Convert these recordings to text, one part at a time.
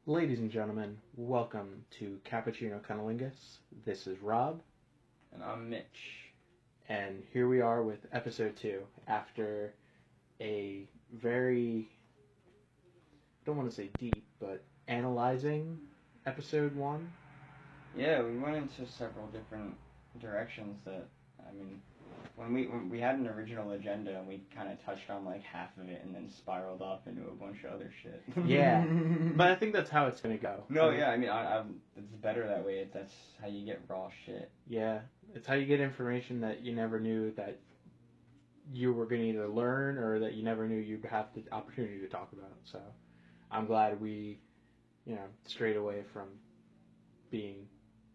Ladies and gentlemen, welcome to Cappuccino Cunnilingus. This is Rob. And I'm Mitch. And here we are with episode 2 after a very, I don't want to say deep, but analyzing episode 1. Yeah, we went into several different directions that, when we had an original agenda and we kind of touched on like half of it and then spiraled off into a bunch of other shit. Yeah, but I think that's how it's going to go. No, it's better that way. That's how you get raw shit. Yeah, it's how you get information that you never knew that you were going to either learn or that you never knew you'd have the opportunity to talk about. So I'm glad we, strayed away from being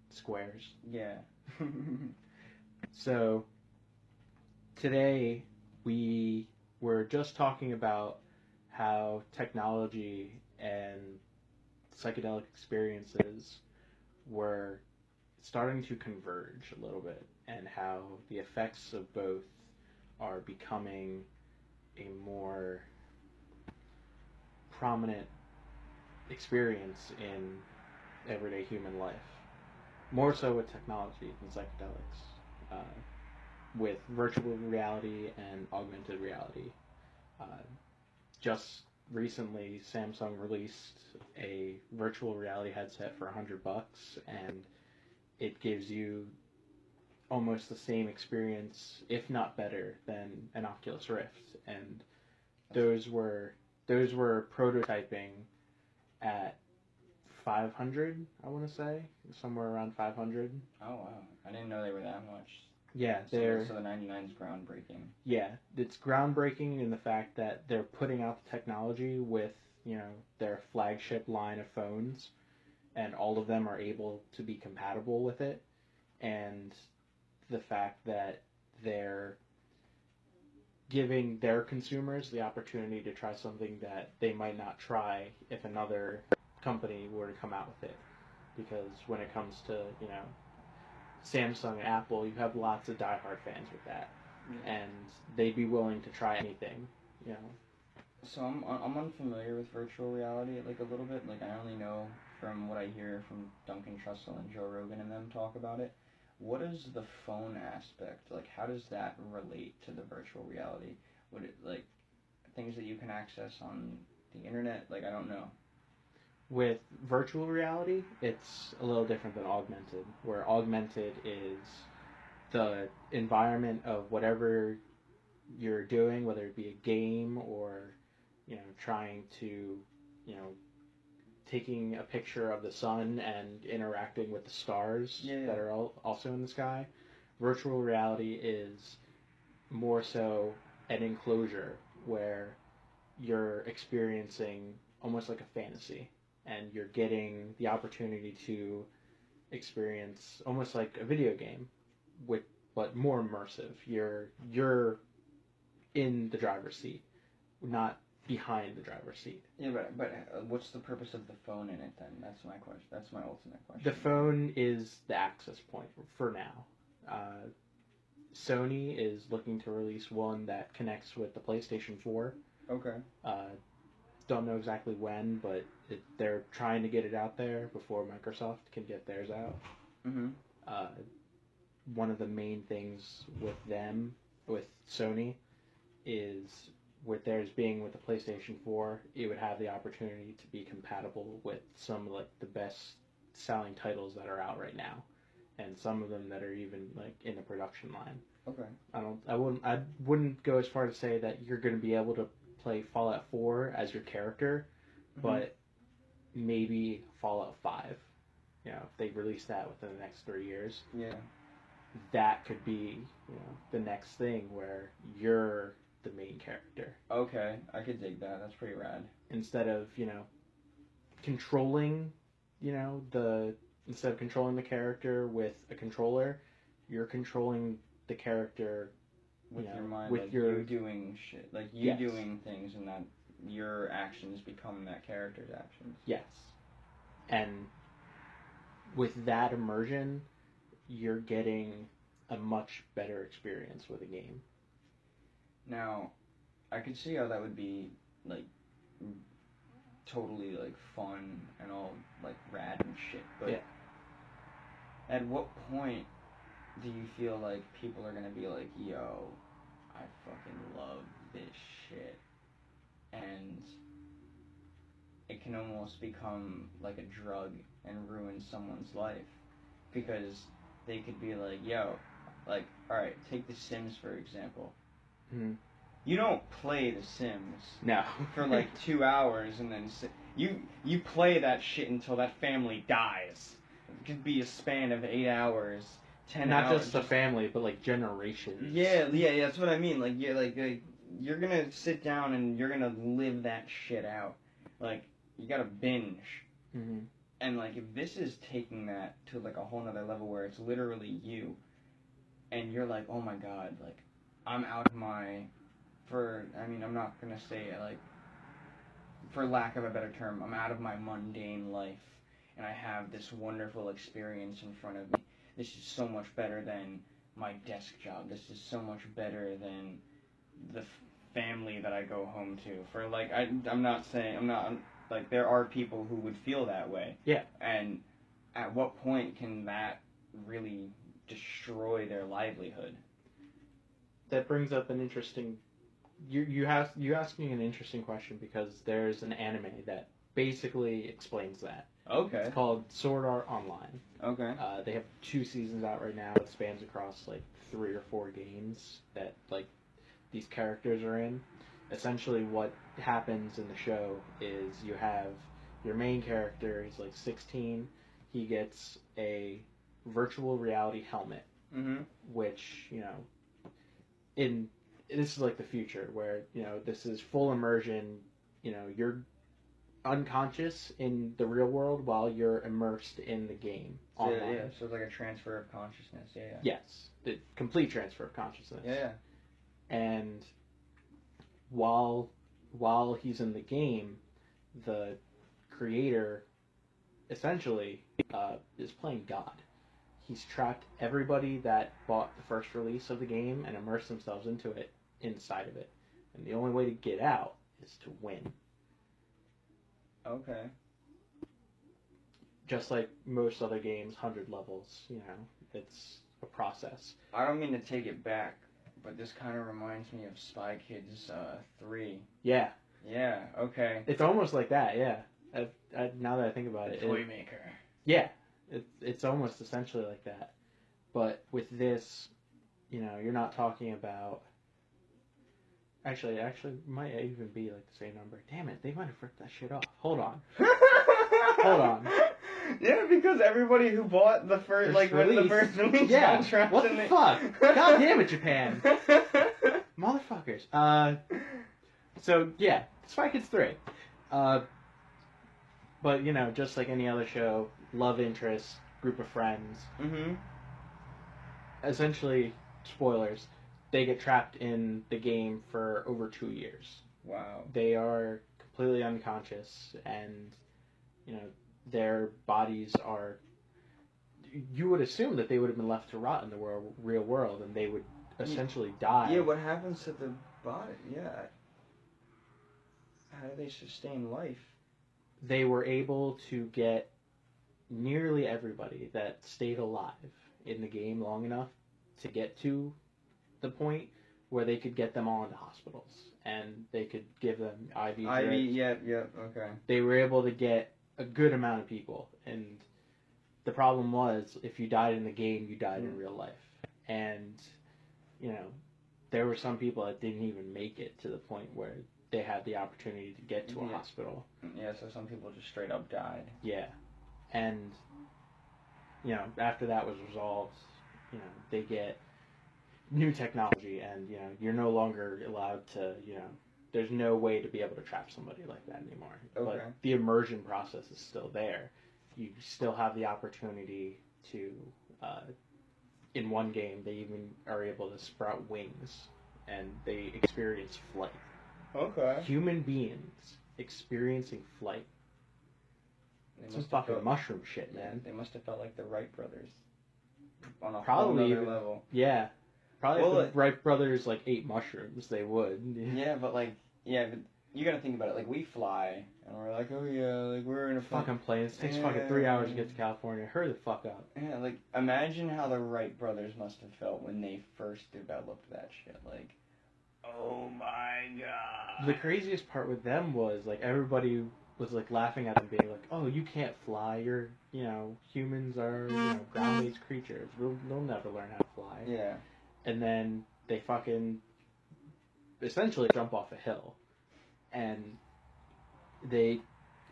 squares. Yeah. So today we were just talking about how technology and psychedelic experiences were starting to converge a little bit, and how the effects of both are becoming a more prominent experience in everyday human life. More so with technology than psychedelics. With virtual reality and augmented reality. Just recently, Samsung released a virtual reality headset for $100, and it gives you almost the same experience, if not better, than an Oculus Rift. And those were prototyping at 500, I want to say, somewhere around 500. Oh wow, I didn't know they were that much. Yeah, so the 99 is groundbreaking. Yeah, it's groundbreaking in the fact that they're putting out the technology with, their flagship line of phones, and all of them are able to be compatible with it, and the fact that they're giving their consumers the opportunity to try something that they might not try if another company were to come out with it. Because when it comes to, Samsung and Apple, you have lots of diehard fans with that, and they'd be willing to try anything, So I'm unfamiliar with virtual reality, like a little bit. Like I only know from what I hear from Duncan Trussell and Joe Rogan and them talk about it. What is the phone aspect? Like how does that relate to the virtual reality? Would it like things that you can access on the internet? Like I don't know. With virtual reality, it's a little different than augmented, where augmented is the environment of whatever you're doing, whether it be a game or, trying to, taking a picture of the sun and interacting with the stars that are also in the sky. Virtual reality is more so an enclosure where you're experiencing almost like a fantasy. And you're getting the opportunity to experience almost like a video game, but more immersive. You're in the driver's seat, not behind the driver's seat. Yeah, but what's the purpose of the phone in it then? That's my question. That's my ultimate question. The phone is the access point for now. Sony is looking to release one that connects with the PlayStation 4. Okay. Don't know exactly when, but they're trying to get it out there before Microsoft can get theirs out. Mm-hmm. One of the main things with Sony, is with theirs being with the PlayStation 4, it would have the opportunity to be compatible with some of like the best selling titles that are out right now, and some of them that are even like in the production line. Okay. I wouldn't go as far to say that you're going to be able to play Fallout 4 as your character, but maybe Fallout 5. If they release that within the next 3 years, that could be, the next thing where you're the main character. Okay, I could dig that. That's pretty rad. Instead of, controlling, instead of controlling the character with a controller, you're controlling the character with your mind, with like your you doing shit, like you doing things, and that your actions become that character's actions. Yes, and with that immersion, you're getting a much better experience with a game. Now, I could see how that would be, like, totally like fun and all like rad and shit. But yeah. at what point do you feel like people are gonna be like, yo, I fucking love this shit, and it can almost become like a drug and ruin someone's life? Because they could be like, yo, like, alright, take The Sims for example. Mm-hmm. You don't play The Sims No. for like 2 hours and then you play that shit until that family dies. It could be a span of 8 hours, 10 Not hours. just the family, but like generations. Yeah, that's what I mean. Like, you're gonna sit down and you're gonna live that shit out. Like, you gotta binge. Mm-hmm. And like, if this is taking that to like a whole nother level where it's literally you, and you're like, oh my god, like, I'm out of my, I'm not gonna say it, like, for lack of a better term, I'm out of my mundane life, and I have this wonderful experience in front of me. This is so much better than my desk job. This is so much better than the family that I go home to. For like, I'm not, like, there are people who would feel that way. Yeah. And at what point can that really destroy their livelihood? That brings up an interesting. You asked me an interesting question, because there's an anime that basically explains that. Okay. It's called Sword Art Online. Okay. They have 2 seasons out right now. It spans across like 3 or 4 games that like these characters are in. Essentially, what happens in the show is you have your main character. He's like 16. He gets a virtual reality helmet, Mm-hmm. which, you know, this is like the future where, you know, this is full immersion. You know, you're unconscious in the real world while you're immersed in the game online. Yeah, so it's like a transfer of consciousness. Yeah. Yes, the complete transfer of consciousness. Yeah. And while he's in the game, the creator essentially is playing God. He's trapped everybody that bought the first release of the game and immersed themselves into it, inside of it. And the only way to get out is to win. Okay. Just like most other games, 100 levels, you know, it's a process. I don't mean to take it back, but this kind of reminds me of Spy Kids 3. Yeah. Yeah, okay. It's almost like that, yeah. Now that I think about it. Toy Maker. Yeah. It's almost essentially like that. But with this, you know, you're not talking about... Actually, it might even be like the same number. Damn it, they might have ripped that shit off. Hold on. Hold on. Yeah, because everybody who bought the first, like, when the first release got trapped what in the fuck? God damn it, Japan. Motherfuckers. So, yeah, Spy Kids 3. But, you know, just like any other show, love interest, group of friends. Mm-hmm. Essentially, spoilers, they get trapped in the game for over 2 years. Wow. They are completely unconscious, and, you know, their bodies are... You would assume that they would have been left to rot in the real world, and they would essentially die. Yeah, what happens to the body? Yeah. How do they sustain life? They were able to get nearly everybody that stayed alive in the game long enough to get to the point where they could get them all into hospitals, and they could give them IV drips. Yeah, okay. They were able to get a good amount of people, and the problem was, if you died in the game, you died in real life. And, you know, there were some people that didn't even make it to the point where they had the opportunity to get to a hospital. Yeah, so some people just straight up died. Yeah. And, you know, after that was resolved, you know, they get new technology, and, you know, you're no longer allowed to, you know, there's no way to be able to trap somebody like that anymore. Okay. But the immersion process is still there. You still have the opportunity to, in one game, they even are able to sprout wings, and they experience flight. Okay. Human beings experiencing flight. Some fucking mushroom shit, man. They must have felt like the Wright brothers. On a Probably whole other level. Yeah. Probably if the Wright brothers, like, ate mushrooms, they would. Yeah, but, like, yeah, you gotta think about it. Like, we fly, and we're like, oh yeah, like, we're in a fucking plane. It takes fucking 3 hours to get to California. Hurry the fuck up. Yeah, like, imagine how the Wright brothers must have felt when they first developed that shit. Like, oh my god. The craziest part with them was, like, everybody was, like, laughing at them, being like, oh, you can't fly. You're, you know, humans are, you know, ground-based creatures. They'll never learn how to fly. Yeah. And then they fucking essentially jump off a hill. And they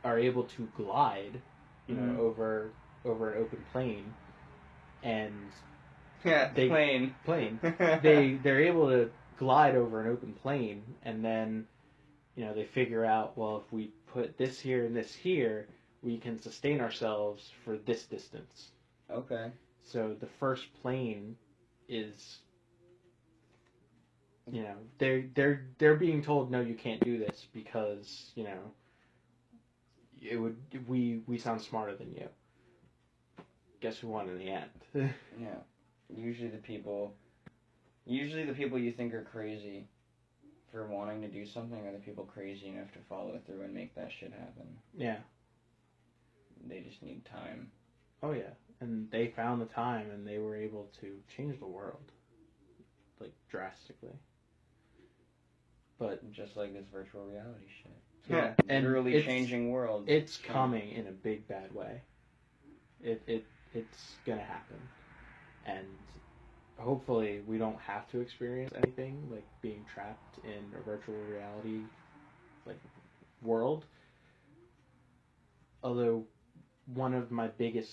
are able to glide, you know, over an open plain, and plane. They're able to glide over an open plain, and then, you know, they figure out, well, if we put this here and this here, we can sustain ourselves for this distance. Okay. So the first plane is, you know, they're being told, no, you can't do this because, you know, we sound smarter than you. Guess who won in the end? Yeah. Usually the people you think are crazy for wanting to do something are the people crazy enough to follow through and make that shit happen. Yeah. They just need time. Oh yeah. And they found the time, and they were able to change the world, like, drastically. But just like this virtual reality shit. Yeah, literally changing worlds. It's coming in a big bad way. It's gonna happen, and hopefully we don't have to experience anything like being trapped in a virtual reality, like, world. Although one of my biggest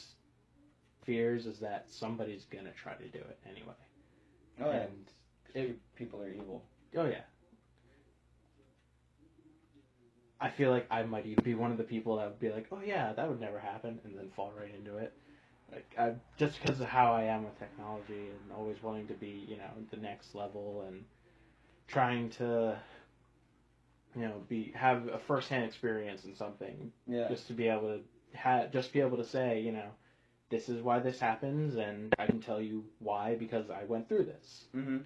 fears is that somebody's gonna try to do it anyway. Oh yeah. And people are evil. Oh yeah. I feel like I might even be one of the people that would be like, oh yeah, that would never happen, and then fall right into it. Like, just because of how I am with technology and always wanting to be, you know, the next level and trying to, you know, have a first-hand experience in something. Yeah. Just to be able to say, you know, this is why this happens, and I can tell you why because I went through this. Mm-hmm.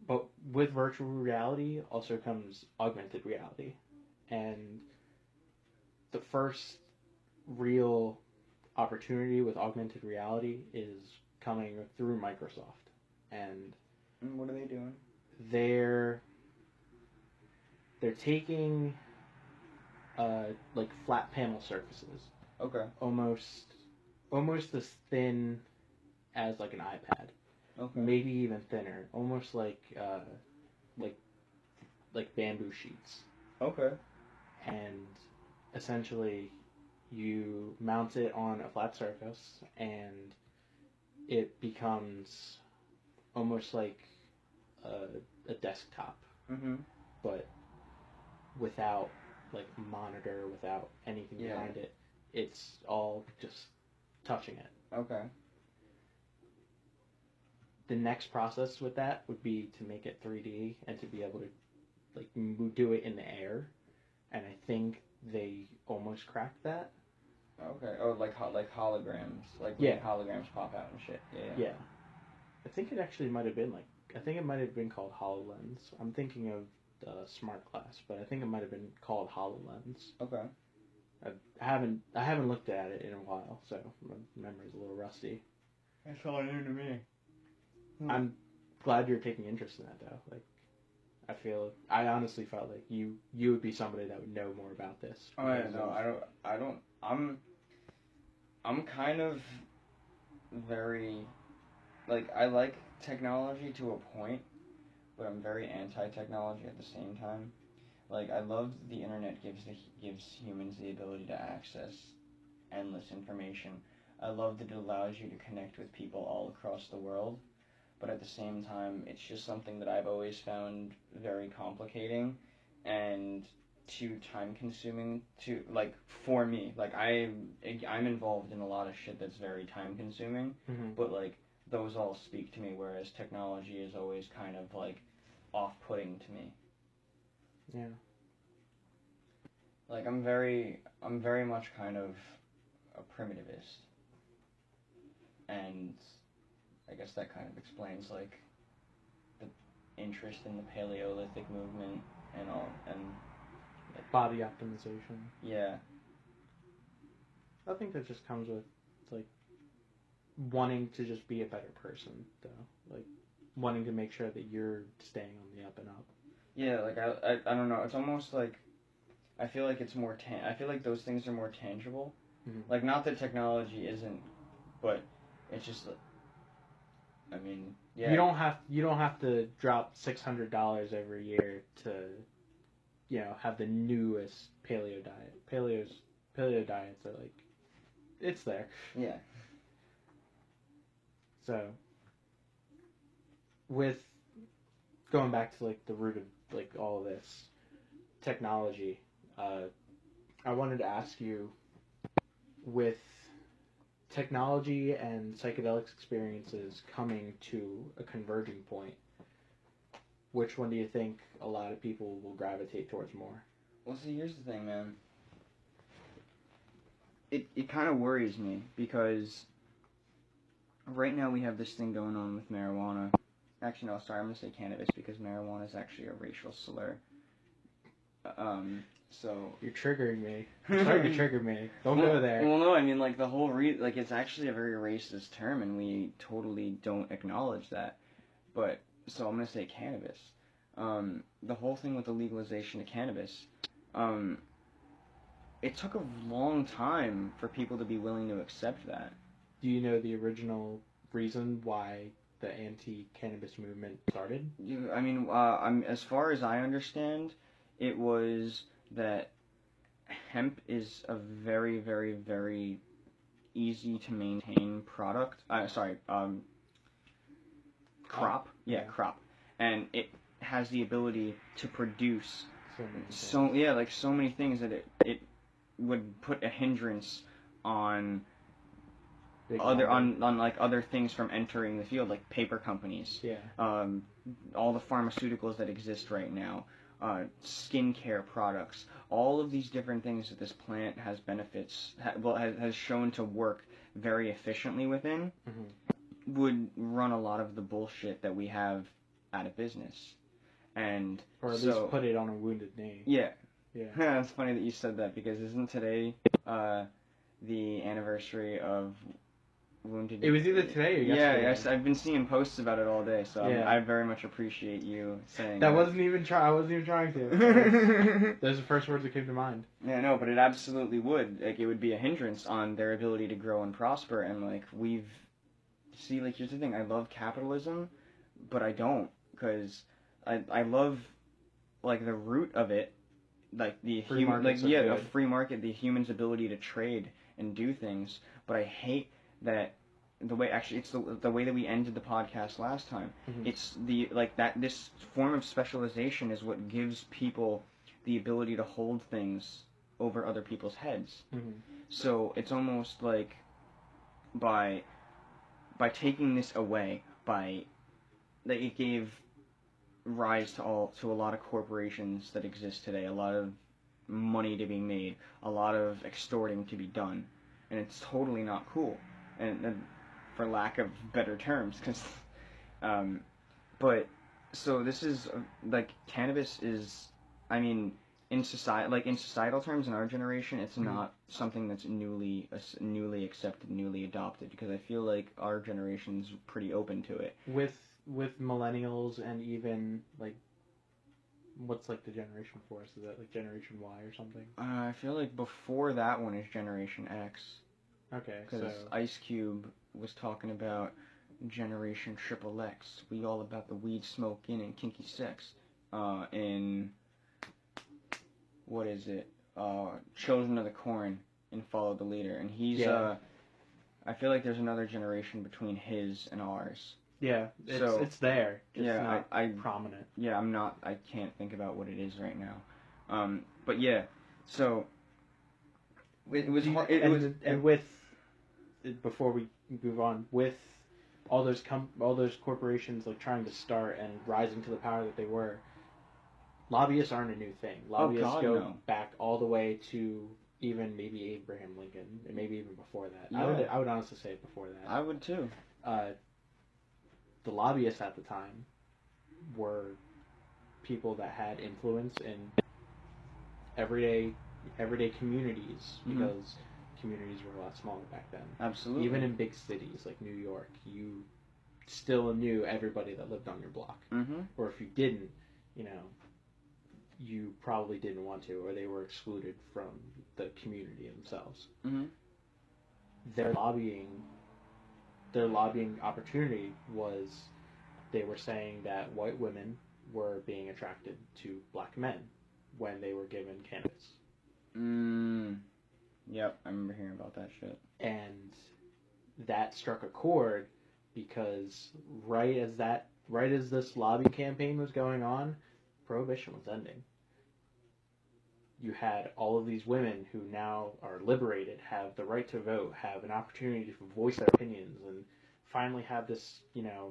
But with virtual reality also comes augmented reality. And the first real opportunity with augmented reality is coming through Microsoft. And what are they doing? They're taking like flat panel surfaces. Okay. Almost as thin as like an iPad. Okay. Maybe even thinner, almost like bamboo sheets. Okay. And essentially, you mount it on a flat surface, and it becomes almost like a desktop, but without like a monitor, without anything behind it. It's all just touching it. Okay. The next process with that would be to make it 3D and to be able to like do it in the air, and I think they almost cracked that. Okay. Oh, like holograms, like when holograms pop out and shit. Yeah. I think it actually might have been called HoloLens. I'm thinking of Smart Glass, but I think it might have been called HoloLens. Okay. I haven't looked at it in a while, so my memory's a little rusty. That's all new to me. I'm glad you're taking interest in that, though. Like, I honestly felt like you would be somebody that would know more about this. Oh yeah, no, I don't. I'm kind of very, like, I like technology to a point, but I'm very anti-technology at the same time. Like, I love the internet gives humans the ability to access endless information. I love that it allows you to connect with people all across the world. But at the same time, it's just something that I've always found very complicating and too time-consuming to, like, for me. Like, I'm involved in a lot of shit that's very time-consuming, but, like, those all speak to me, whereas technology is always kind of, like, off-putting to me. Yeah. Like, I'm very much kind of a primitivist. And I guess that kind of explains, like, the interest in the Paleolithic movement and all, and body optimization. Yeah. I think that just comes with like wanting to just be a better person, though. Like wanting to make sure that you're staying on the up and up. Yeah, like I don't know. It's almost like I feel like it's more I feel like those things are more tangible. Mm-hmm. Like, not that technology isn't, but it's just. I mean, yeah. You don't have to drop $600 every year to, have the newest paleo diet. Paleo diets are like, it's there. Yeah. So, with going back to like the root of like all of this technology, I wanted to ask you, with technology and psychedelics experiences coming to a converging point, which one do you think a lot of people will gravitate towards more? Well, see, here's the thing, man. It kind of worries me, because right now we have this thing going on with marijuana. Actually, no, sorry, I'm going to say cannabis, because marijuana is actually a racial slur. So you're triggering me. You're starting to trigger me. Don't go there. Well, no, I mean, like, the whole like, it's actually a very racist term, and we totally don't acknowledge that. But so I'm gonna say cannabis. The whole thing with the legalization of cannabis, it took a long time for people to be willing to accept that. Do you know the original reason why the anti-cannabis movement started? I mean, as far as I understand, it was that hemp is a very, very, very easy to maintain product. Crop. Yeah, crop. And it has the ability to produce so many things that it would put a hindrance on other things from entering the field, like paper companies. Yeah. All the pharmaceuticals that exist right now. Skincare products, all of these different things that this plant has benefits, has shown to work very efficiently within, would run a lot of the bullshit that we have out of business. And or at least put it on a wounded knee. Yeah. Yeah. It's funny that you said that, because isn't today the anniversary of Wounded? It was either today or yesterday. Yeah, yes, I've been seeing posts about it all day, so yeah. I very much appreciate you saying that. I wasn't even trying to. Those are the first words that came to mind. Yeah, no, but it absolutely would. Like, it would be a hindrance on their ability to grow and prosper, and, like, here's the thing, I love capitalism, but I don't, because I love, like, the root of it, like, the free market, the human's ability to trade and do things, but I hate that the way that we ended the podcast last time. It's this form of specialization is what gives people the ability to hold things over other people's heads. So it's almost like by taking this away, it gave rise to a lot of corporations that exist today, a lot of money to be made, a lot of extorting to be done, and it's totally not cool. And for lack of better terms, because, but so this is like cannabis is, I mean, in societal terms in our generation, it's not something that's newly accepted, newly adopted, because I feel like our generation's pretty open to it. With millennials and even like, what's like the generation for us? Is that like Generation Y or something? I feel like before that one is Generation X. Okay, because Ice Cube was talking about Generation XXX. We all about the weed smoking and kinky sex. In what is it? Children of the Corn and Follow the Leader. And he's I feel like there's another generation between his and ours. Yeah, it's there. It's not prominent. Yeah, I can't think about what it is right now. But yeah, so it was hard. Before we move on, with all those corporations like trying to start and rising to the power that they were, lobbyists aren't a new thing. Lobbyists go back all the way to even maybe Abraham Lincoln, and maybe even before that. Yeah. I would honestly say before that. I would too. The lobbyists at the time were people that had influence in everyday communities, because communities were a lot smaller back then. Absolutely. Even in big cities like New York, you still knew everybody that lived on your block. Or if you didn't, you probably didn't want to, or they were excluded from the community themselves. Their lobbying opportunity was, they were saying that white women were being attracted to black men when they were given cannabis. Yep, I remember hearing about that shit. And that struck a chord, because right as this lobby campaign was going on, Prohibition was ending. You had all of these women who now are liberated, have the right to vote, have an opportunity to voice their opinions, and finally have this,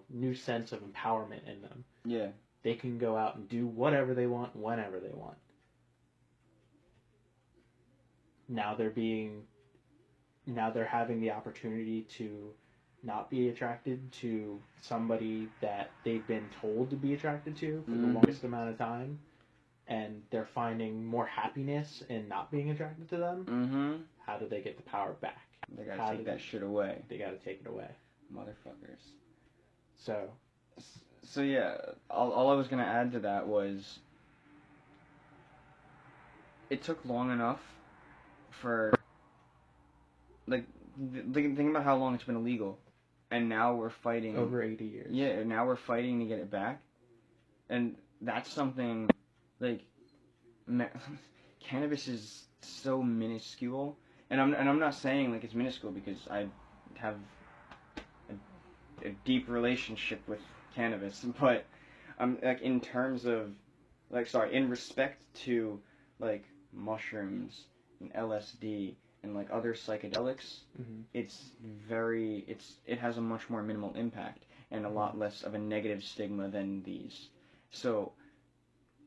new sense of empowerment in them. Yeah. They can go out and do whatever they want, whenever they want. Now they're having the opportunity to not be attracted to somebody that they've been told to be attracted to for the longest amount of time, and they're finding more happiness in not being attracted to them. How do they get the power back? They gotta take that shit away. They gotta take it away. Motherfuckers. So yeah, all I was gonna add to that was, it took long enough for, like, think about how long it's been illegal, and now we're fighting over 80 years. Yeah, now we're fighting to get it back, and that's something, like, cannabis is so minuscule, and I'm not saying like it's minuscule, because I have a deep relationship with cannabis, but like, in terms of, like, in respect to, like, mushrooms and LSD and, like, other psychedelics, it has a much more minimal impact and a lot less of a negative stigma than these. So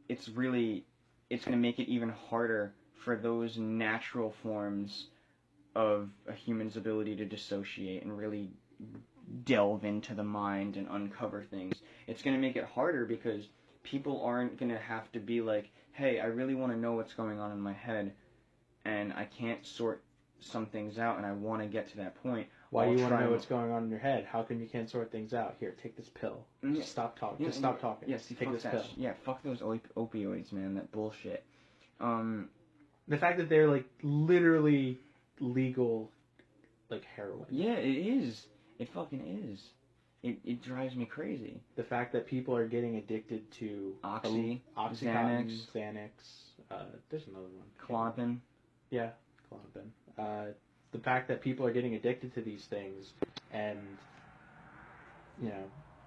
it's going to make it even harder for those natural forms of a human's ability to dissociate and really delve into the mind and uncover things. It's going to make it harder, because people aren't going to have to be like, hey, I really want to know what's going on in my head, and I can't sort some things out, and I want to get to that point. Why do you want to know what's going on in your head? How come you can't sort things out? Here, take this pill. Just stop talking. Just stop talking. Yes, take this pill. Yeah, fuck those opioids, man. That bullshit. The fact that they're, like, literally legal, like, heroin. Yeah, it is. It fucking is. It drives me crazy. The fact that people are getting addicted to Oxycontin, Xanax. There's another one. Klonopin. Yeah, Klonopin. The fact that people are getting addicted to these things, and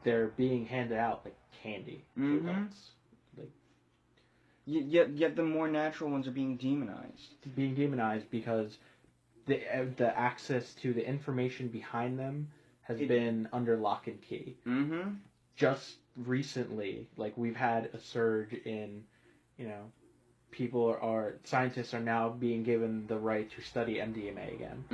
they're being handed out like candy to adults. Like, yet the more natural ones are being demonized. Because the access to the information behind them has been under lock and key. Just recently, like, we've had a surge in, scientists are now being given the right to study MDMA again.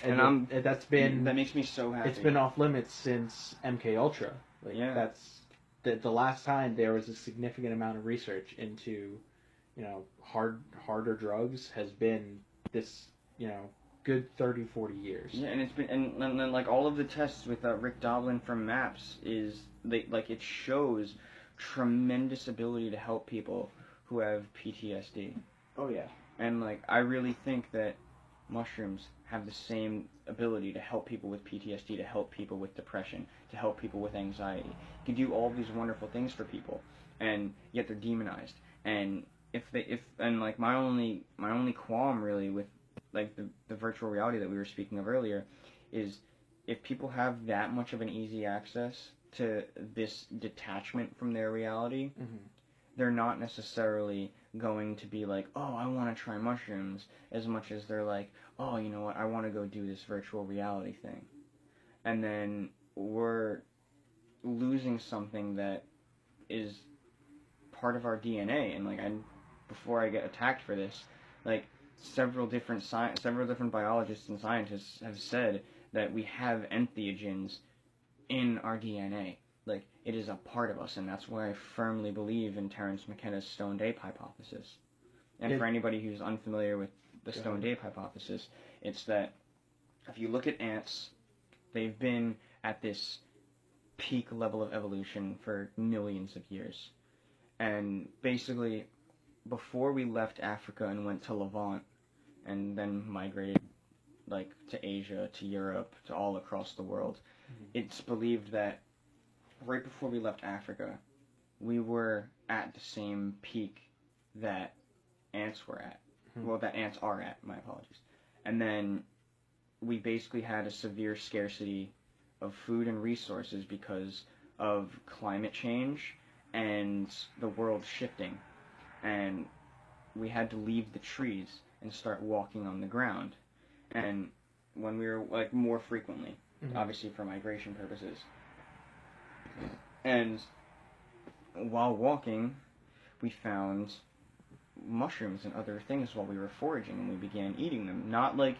And that makes me so happy. It's been off limits since MK Ultra. Like, that's the last time there was a significant amount of research into, harder drugs has been this, good 30, 40 years. Yeah, and it's been, and like, all of the tests with Rick Doblin from MAPS it shows tremendous ability to help people who have PTSD. Oh yeah. And, like, I really think that mushrooms have the same ability to help people with PTSD, to help people with depression, to help people with anxiety. You can do all these wonderful things for people, and yet they're demonized. And my only qualm really with, like, the virtual reality that we were speaking of earlier is, if people have that much of an easy access to this detachment from their reality, they're not necessarily going to be like, oh, I want to try mushrooms, as much as they're like, oh, you know what, I want to go do this virtual reality thing. And then we're losing something that is part of our DNA. And, like, before I get attacked for this, like, several different biologists and scientists have said that we have entheogens in our DNA. Like, It is a part of us, and that's why I firmly believe in Terence McKenna's stoned ape hypothesis. And for anybody who's unfamiliar with the stoned ape hypothesis, it's that if you look at ants, they've been at this peak level of evolution for millions of years. And basically, before we left Africa and went to Levant, and then migrated like to Asia, to Europe, to all across the world, it's believed that right before we left Africa, we were at the same peak that ants were at. Well, that ants are at, my apologies. And then we basically had a severe scarcity of food and resources because of climate change and the world shifting. And we had to leave the trees and start walking on the ground. And when we were, like, more frequently, obviously for migration purposes. And while walking, we found mushrooms and other things while we were foraging, and we began eating them. Not like,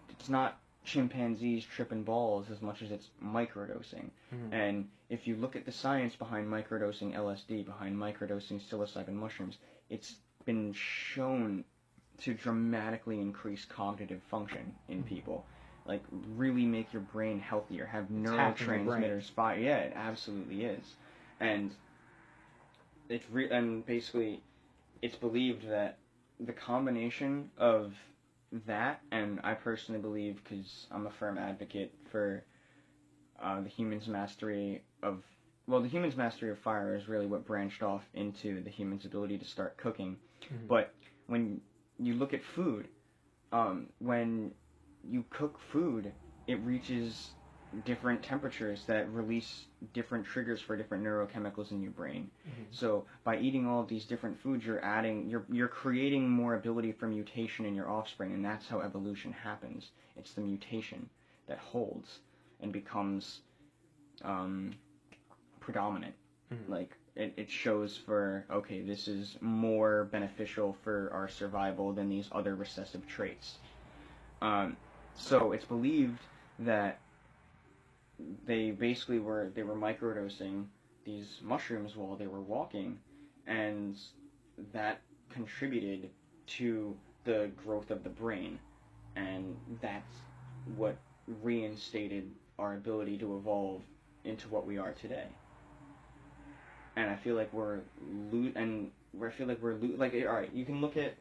it's not chimpanzees tripping balls as much as it's microdosing. And if you look at the science behind microdosing LSD, behind microdosing psilocybin mushrooms, it's been shown to dramatically increase cognitive function in people. Like, really make your brain healthier, have neurotransmitters fire. Yeah, it absolutely is. And it's and basically, it's believed that the combination of that, and I personally believe, because I'm a firm advocate for the human's mastery of, well, the human's mastery of fire is really what branched off into the human's ability to start cooking. But when you look at food, when you cook food, it reaches different temperatures that release different triggers for different neurochemicals in your brain. So by eating all of these different foods, you're creating more ability for mutation in your offspring, and that's how evolution happens. It's the mutation that holds and becomes predominant. Like, it shows for, okay, this is more beneficial for our survival than these other recessive traits. So it's believed that they basically were microdosing these mushrooms while they were walking, and that contributed to the growth of the brain, and that's what reinstated our ability to evolve into what we are today. And I feel like we're like, all right, you can look at,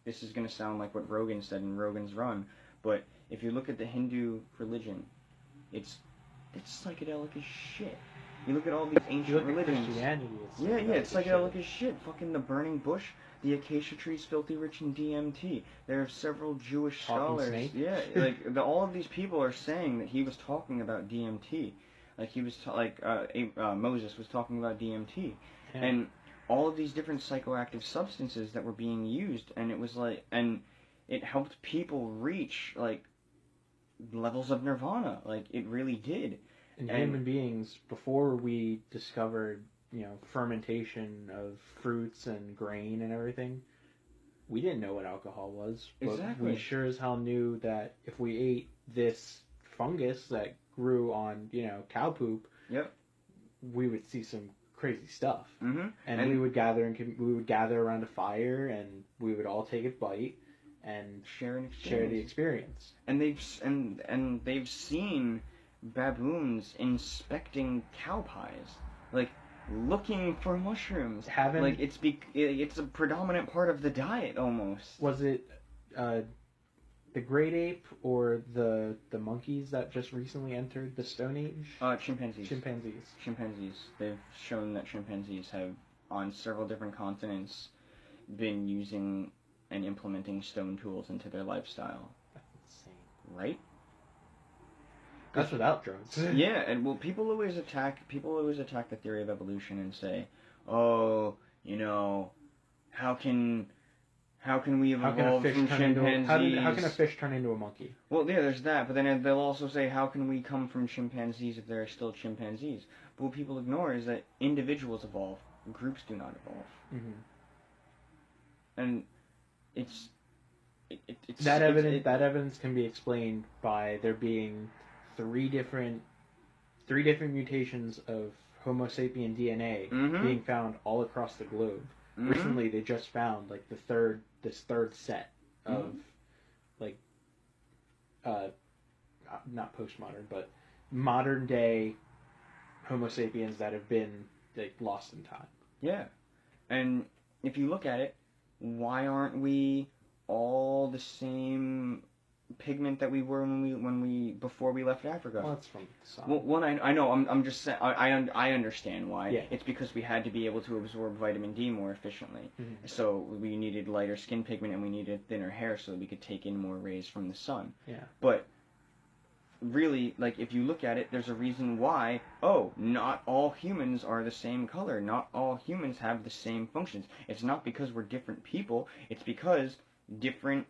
this is gonna sound like what Rogan said in Rogan's Run, but if you look at the Hindu religion, it's psychedelic as shit. You look at all these ancient religions. Christianity, it's psychedelic as shit. Fucking the burning bush, the acacia trees filthy rich in DMT. There are several Jewish scholars. Snake. Yeah, like all of these people are saying that he was talking about DMT. Like he was Moses was talking about DMT, and all of these different psychoactive substances that were being used, and it was like, and it helped people reach like levels of nirvana. Like, it really did. And human beings, before we discovered, fermentation of fruits and grain and everything, we didn't know what alcohol was. But exactly. We sure as hell knew that if we ate this fungus that grew on, cow poop, we would see some crazy stuff. And we would gather around a fire, and we would all take a bite and share the experience. And they've seen baboons inspecting cow pies, like looking for mushrooms. Like it's a predominant part of the diet almost. Was it the great ape or the monkeys that just recently entered the Stone Age? Chimpanzees. Chimpanzees. They've shown that chimpanzees have, on several different continents, been using and implementing stone tools into their lifestyle. That's insane. Right? That's without drugs. Yeah, and well, people always attack the theory of evolution and say, oh, how can we have evolved from chimpanzees? How can a fish turn into a monkey? Well, yeah, there's that, but then they'll also say, how can we come from chimpanzees if there are still chimpanzees? But what people ignore is that individuals evolve, groups do not evolve. And that evidence can be explained by there being 3 different 3 different mutations of Homo sapien DNA being found all across the globe. Recently, they just found like this third set of like not postmodern, but modern day Homo sapiens that have been like lost in time. Yeah, and if you look at it, why aren't we all the same pigment that we were when we before we left Africa? Well, that's from the sun. Well, one, I know. I'm just saying. I understand why. Yeah. It's because we had to be able to absorb vitamin D more efficiently. Mm-hmm. So we needed lighter skin pigment and we needed thinner hair so that we could take in more rays from the sun. Yeah. But really, like, if you look at it, there's a reason why. Oh, not all humans are the same color. Not all humans have the same functions. It's not because we're different people. It's because different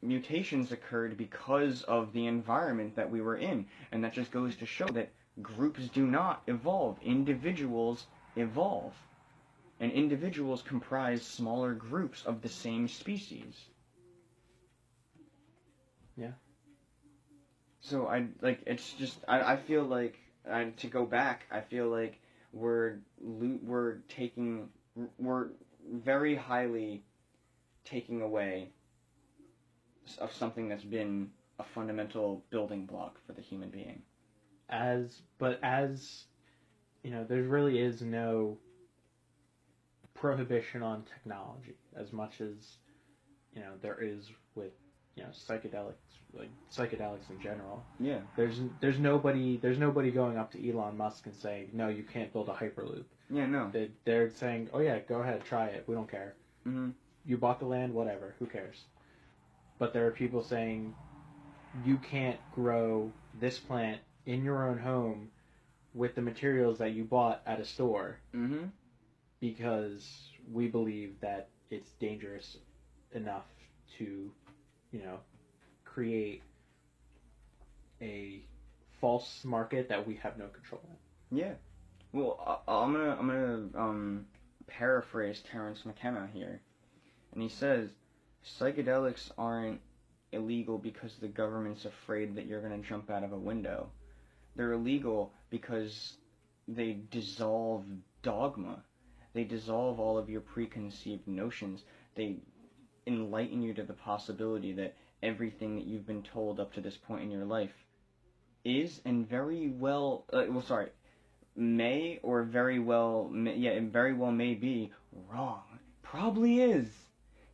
mutations occurred because of the environment that we were in, and that just goes to show that groups do not evolve. Individuals evolve, and individuals comprise smaller groups of the same species. Yeah. So I feel like, to go back, I feel like we're very highly taking away of something that's been a fundamental building block for the human being. As you know, there really is no prohibition on technology as much as, you know, there is with, you know, psychedelics in general. Yeah. There's nobody going up to Elon Musk and saying, no, you can't build a hyperloop. Yeah, no. They're saying, oh yeah, go ahead, try it. We don't care. Mm-hmm. You bought the land, whatever. Who cares? But there are people saying, you can't grow this plant in your own home with the materials that you bought at a store, mm-hmm. because we believe that it's dangerous enough to, you know, create a false market that we have no control in. Yeah. Well, I'm gonna paraphrase Terence McKenna here, and he says, psychedelics aren't illegal because the government's afraid that you're going to jump out of a window. They're illegal because they dissolve dogma. They dissolve all of your preconceived notions. They enlighten you to the possibility that everything that you've been told up to this point in your life is and very well, may or very well, very well may be wrong. Probably is.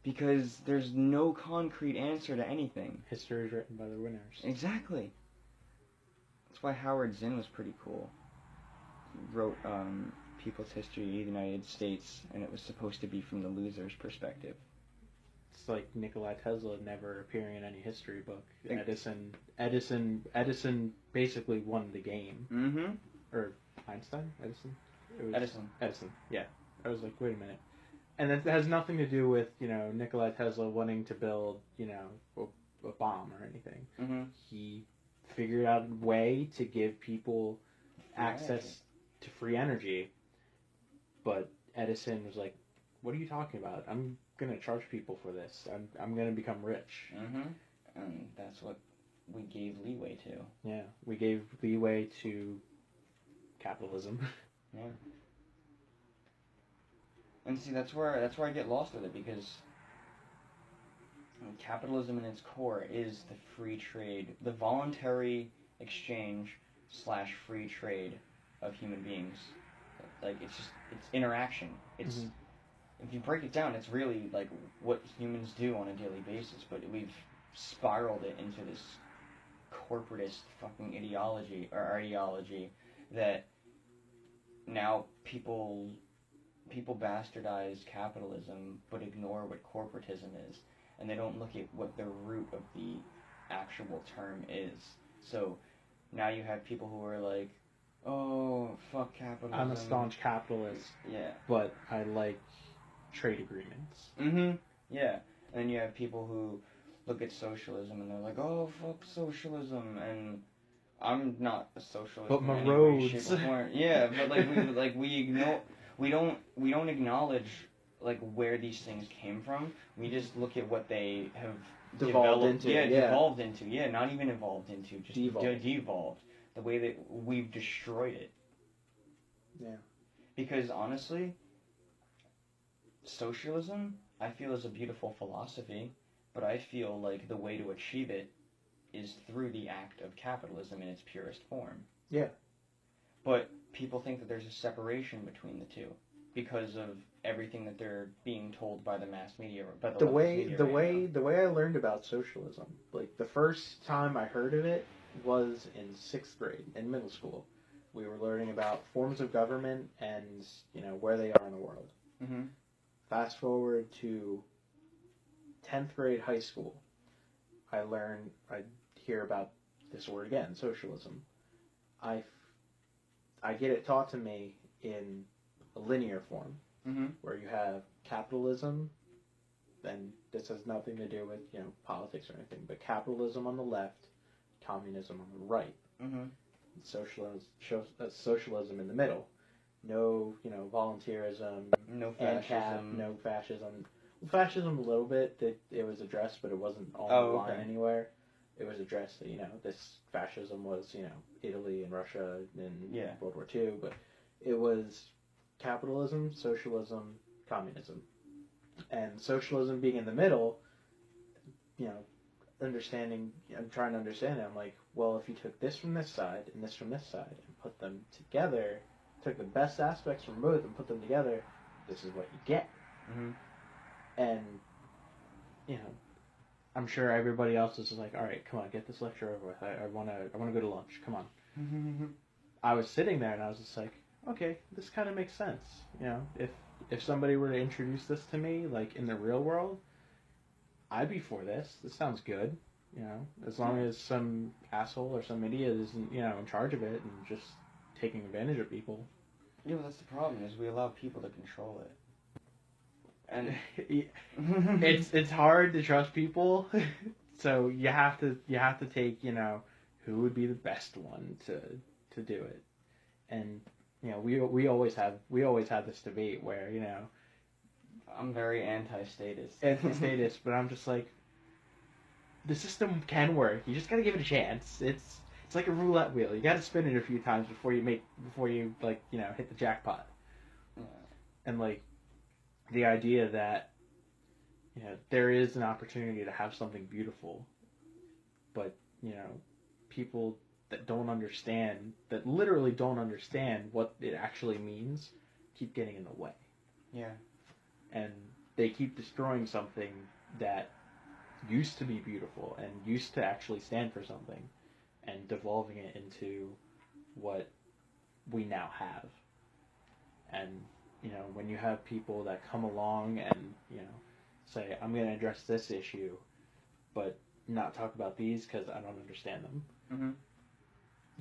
Because there's no concrete answer to anything. History is written by the winners. Exactly. That's why Howard Zinn was pretty cool. He wrote People's History of the United States, and it was supposed to be from the loser's perspective. It's like Nikola Tesla never appearing in any history book. Edison basically won the game. Mm-hmm. Or Einstein? Edison? Edison. Yeah. I was like, wait a minute. And that has nothing to do with, you know, Nikola Tesla wanting to build, you know, a bomb or anything. Mm-hmm. He figured out a way to give people access to free energy. But Edison was like, what are you talking about? I'm going to charge people for this. I'm going to become rich. Mm-hmm. And that's what we gave leeway to. Yeah, we gave leeway to capitalism. Yeah. And see, that's where I get lost with it, because capitalism in its core is the free trade, the voluntary exchange / free trade of human beings. Like, it's interaction. It's, if you break it down, it's really like what humans do on a daily basis, but we've spiraled it into this corporatist fucking ideology that now people bastardize capitalism but ignore what corporatism is, and they don't look at what the root of the actual term is. So now you have people who are like, oh, fuck capitalism. I'm a staunch capitalist. Yeah. But I like trade agreements. Mm-hmm. Yeah. And then you have people who look at socialism and they're like, oh, fuck socialism, and I'm not a socialist. But in any way, shape, or form. Yeah, but we don't acknowledge like where these things came from. We just look at what they have Devolved developed into. devolved into. Yeah, not even evolved into, just devolved. the way that we've destroyed it. Yeah. Because honestly, socialism, I feel, is a beautiful philosophy, but I feel like the way to achieve it is through the act of capitalism in its purest form. Yeah. But people think that there's a separation between the two because of everything that they're being told by the mass media, by the way I learned about socialism, like the first time I heard of it was in 6th grade in middle school. We were learning about forms of government and, you know, where they are in the world. Mm-hmm. Fast forward to 10th grade high school, I hear about this word again, socialism. I get it taught to me in a linear form, mm-hmm. where you have capitalism, and this has nothing to do with, you know, politics or anything, but capitalism on the left, communism on the right. Mm-hmm. Socialism in the middle. No, you know, volunteerism, no fascism. No fascism. Fascism a little bit, that it was addressed, but it wasn't on the line anywhere. It was addressed that, you know, this fascism was, you know, Italy and Russia in World War II, but it was capitalism, socialism, communism. And socialism being in the middle, you know, I'm trying to understand it. I'm like, well, if you took this from this side and this from this side and put them together, took the best aspects from both and put them together, this is what you get. Mm-hmm. And, you know, I'm sure everybody else is like, all right, come on, get this lecture over with. I want to go to lunch. Come on. Mm-hmm. I was sitting there and I was just like, okay, this kind of makes sense. You know, if somebody were to introduce this to me, like in the real world, I'd be for this. This sounds good. You know, as long as some asshole or some idiot isn't, you know, in charge of it and just taking advantage of people. Yeah, but that's the problem, is we allow people to control it. And it's hard to trust people, so you have to take, you know, who would be the best one to do it. And, you know, we always have this debate where, you know, I'm very anti-statist, but I'm just like, the system can work. You just gotta give it a chance. It's like a roulette wheel. You gotta spin it a few times before you like, you know, hit the jackpot. Yeah. And like, the idea that, you know, there is an opportunity to have something beautiful, but, you know, people that literally don't understand what it actually means, keep getting in the way. Yeah. And they keep destroying something that used to be beautiful and used to actually stand for something, and devolving it into what we now have. And, you know, when you have people that come along and, you know, say, I'm going to address this issue, but not talk about these because I don't understand them, mm-hmm.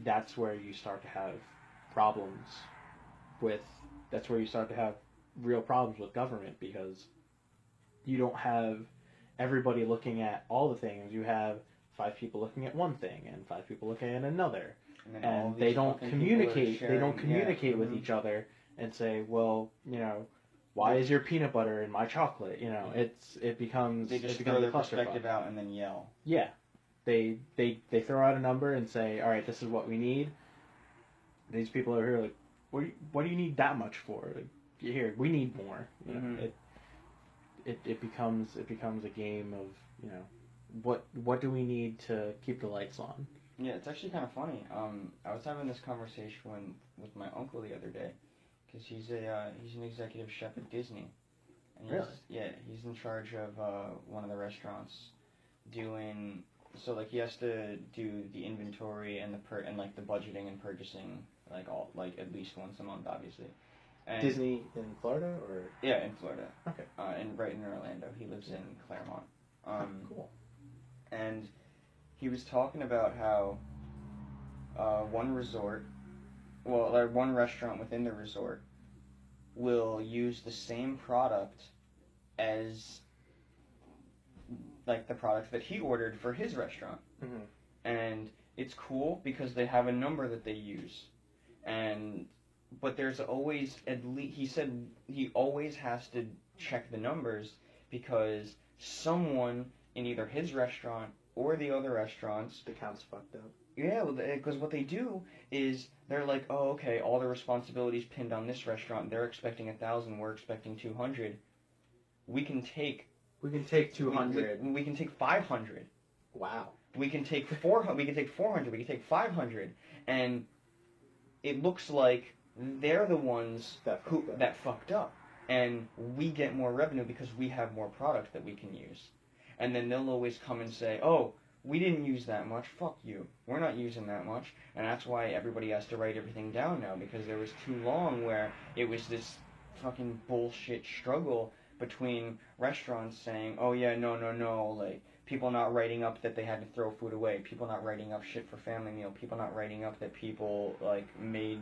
that's where you start to have real problems with government, because you don't have everybody looking at all the things. You have 5 people looking at one thing and 5 people looking at another, and they don't communicate. They don't communicate with each other and say, well, you know, why is your peanut butter in my chocolate? You know, it becomes they just throw their perspective out and then yell. Yeah, they throw out a number and say, all right, this is what we need. These people are here like, what do you need that much for? Like, here, we need more. You know, mm-hmm. It becomes a game of, you know, what do we need to keep the lights on? Yeah, it's actually kind of funny. I was having this conversation with my uncle the other day, because he's an executive chef at Disney. And really? Yeah, he's in charge of one of the restaurants doing, so like he has to do the inventory and like the budgeting and purchasing, like at least once a month, obviously. And Disney in Florida, or? Yeah, in Florida. Okay. And right in Orlando. He lives in Claremont. Cool. And he was talking about how one restaurant within the resort will use the same product as like the product that he ordered for his restaurant. Mm-hmm. And it's cool because they have a number that they use. But there's always, at least, he said he always has to check the numbers, because someone in either his restaurant or the other restaurants, the count's fucked up. Yeah, because what they do is they're like, oh, okay, all the responsibilities pinned on this restaurant. They're expecting 1,000. We're expecting 200. We can take. We can take 200. We can take 500. Wow. We can take 400. We can take 400. We can take 500, and it looks like they're the ones that fucked up, and we get more revenue because we have more product that we can use, and then they'll always come and say, oh, we didn't use that much. Fuck you. We're not using that much, and that's why everybody has to write everything down now, because there was too long where it was this fucking bullshit struggle between restaurants saying, oh yeah, no, like, people not writing up that they had to throw food away, people not writing up shit for family meal, people not writing up that people, like, made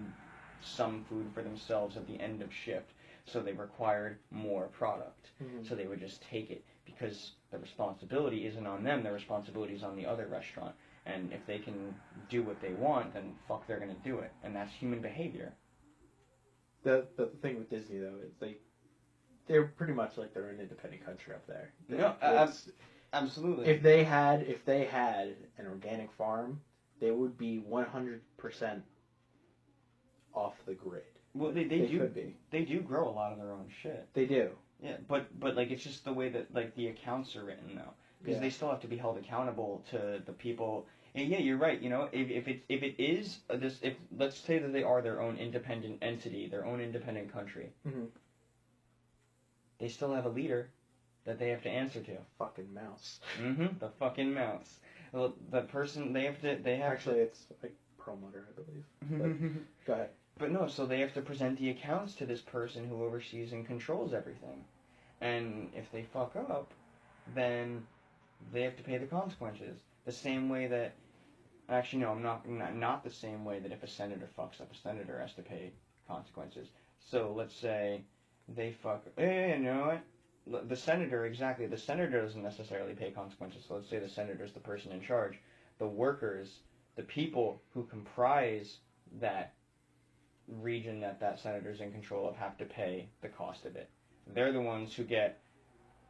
some food for themselves at the end of shift, so they required more product. Mm-hmm. So they would just take it, because the responsibility isn't on them, the responsibility is on the other restaurant. And if they can do what they want, then fuck, they're gonna do it. And that's human behavior. The thing with Disney, though, is they're pretty much like their own independent country up there. No, absolutely. If they had an organic farm, they would be 100% off the grid. Well, they could be. They do grow a lot of their own shit. They do. Yeah, but like, it's just the way that, like, the accounts are written now, because they still have to be held accountable to the people. And yeah, you're right. You know, if it is this, if let's say that they are their own independent entity, their own independent country, mm-hmm. they still have a leader that they have to answer to. Fucking mouse. Mm-hmm. The fucking mouse. Well, the person they have. Actually, it's like Perlmutter, I believe. But, go ahead. But no, so they have to present the accounts to this person who oversees and controls everything. And if they fuck up, then they have to pay the consequences. The same way that... Actually, no, not the same way that if a senator fucks up, a senator has to pay consequences. So let's say they fuck... Hey, you know what? The senator doesn't necessarily pay consequences. So let's say the senator is the person in charge. The workers, the people who comprise that region that senator's in control of, have to pay the cost of it. They're the ones who get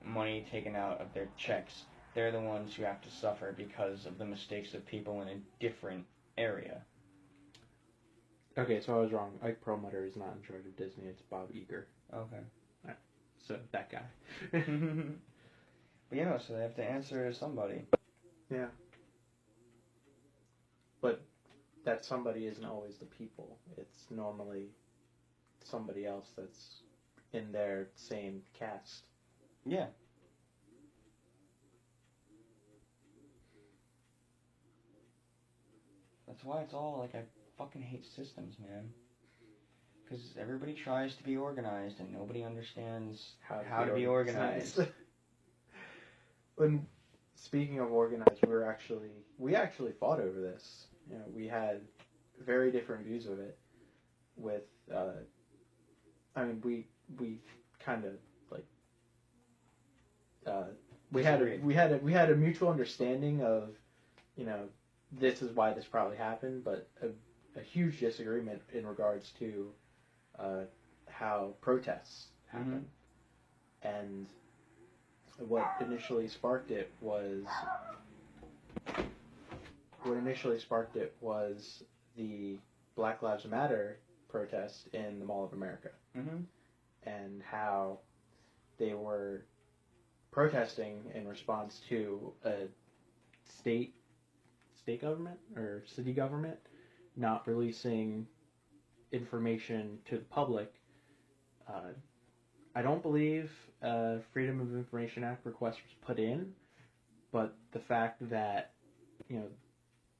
money taken out of their checks. They're the ones who have to suffer because of the mistakes of people in a different area. Okay, so I was wrong. Ike Perlmutter is not in charge of Disney. It's Bob Iger. Okay. Right. So, that guy. But you know, so they have to answer to somebody. Yeah. But that somebody isn't always the people. It's normally somebody else that's in their same cast. Yeah. That's why it's all like, I fucking hate systems, man. Because everybody tries to be organized and nobody understands how to be organized. When speaking of organized, we actually fought over this. You know, we had very different views of it. With, I mean, we kind of like, we had a mutual understanding of, you know, this is why this probably happened, but a huge disagreement in regards to how protests happen. Mm-hmm. And what initially sparked it was the Black Lives Matter protest in the Mall of America. Mm-hmm. And how they were protesting in response to a state government or city government not releasing information to the public. I don't believe a Freedom of Information Act request was put in, but the fact that, you know,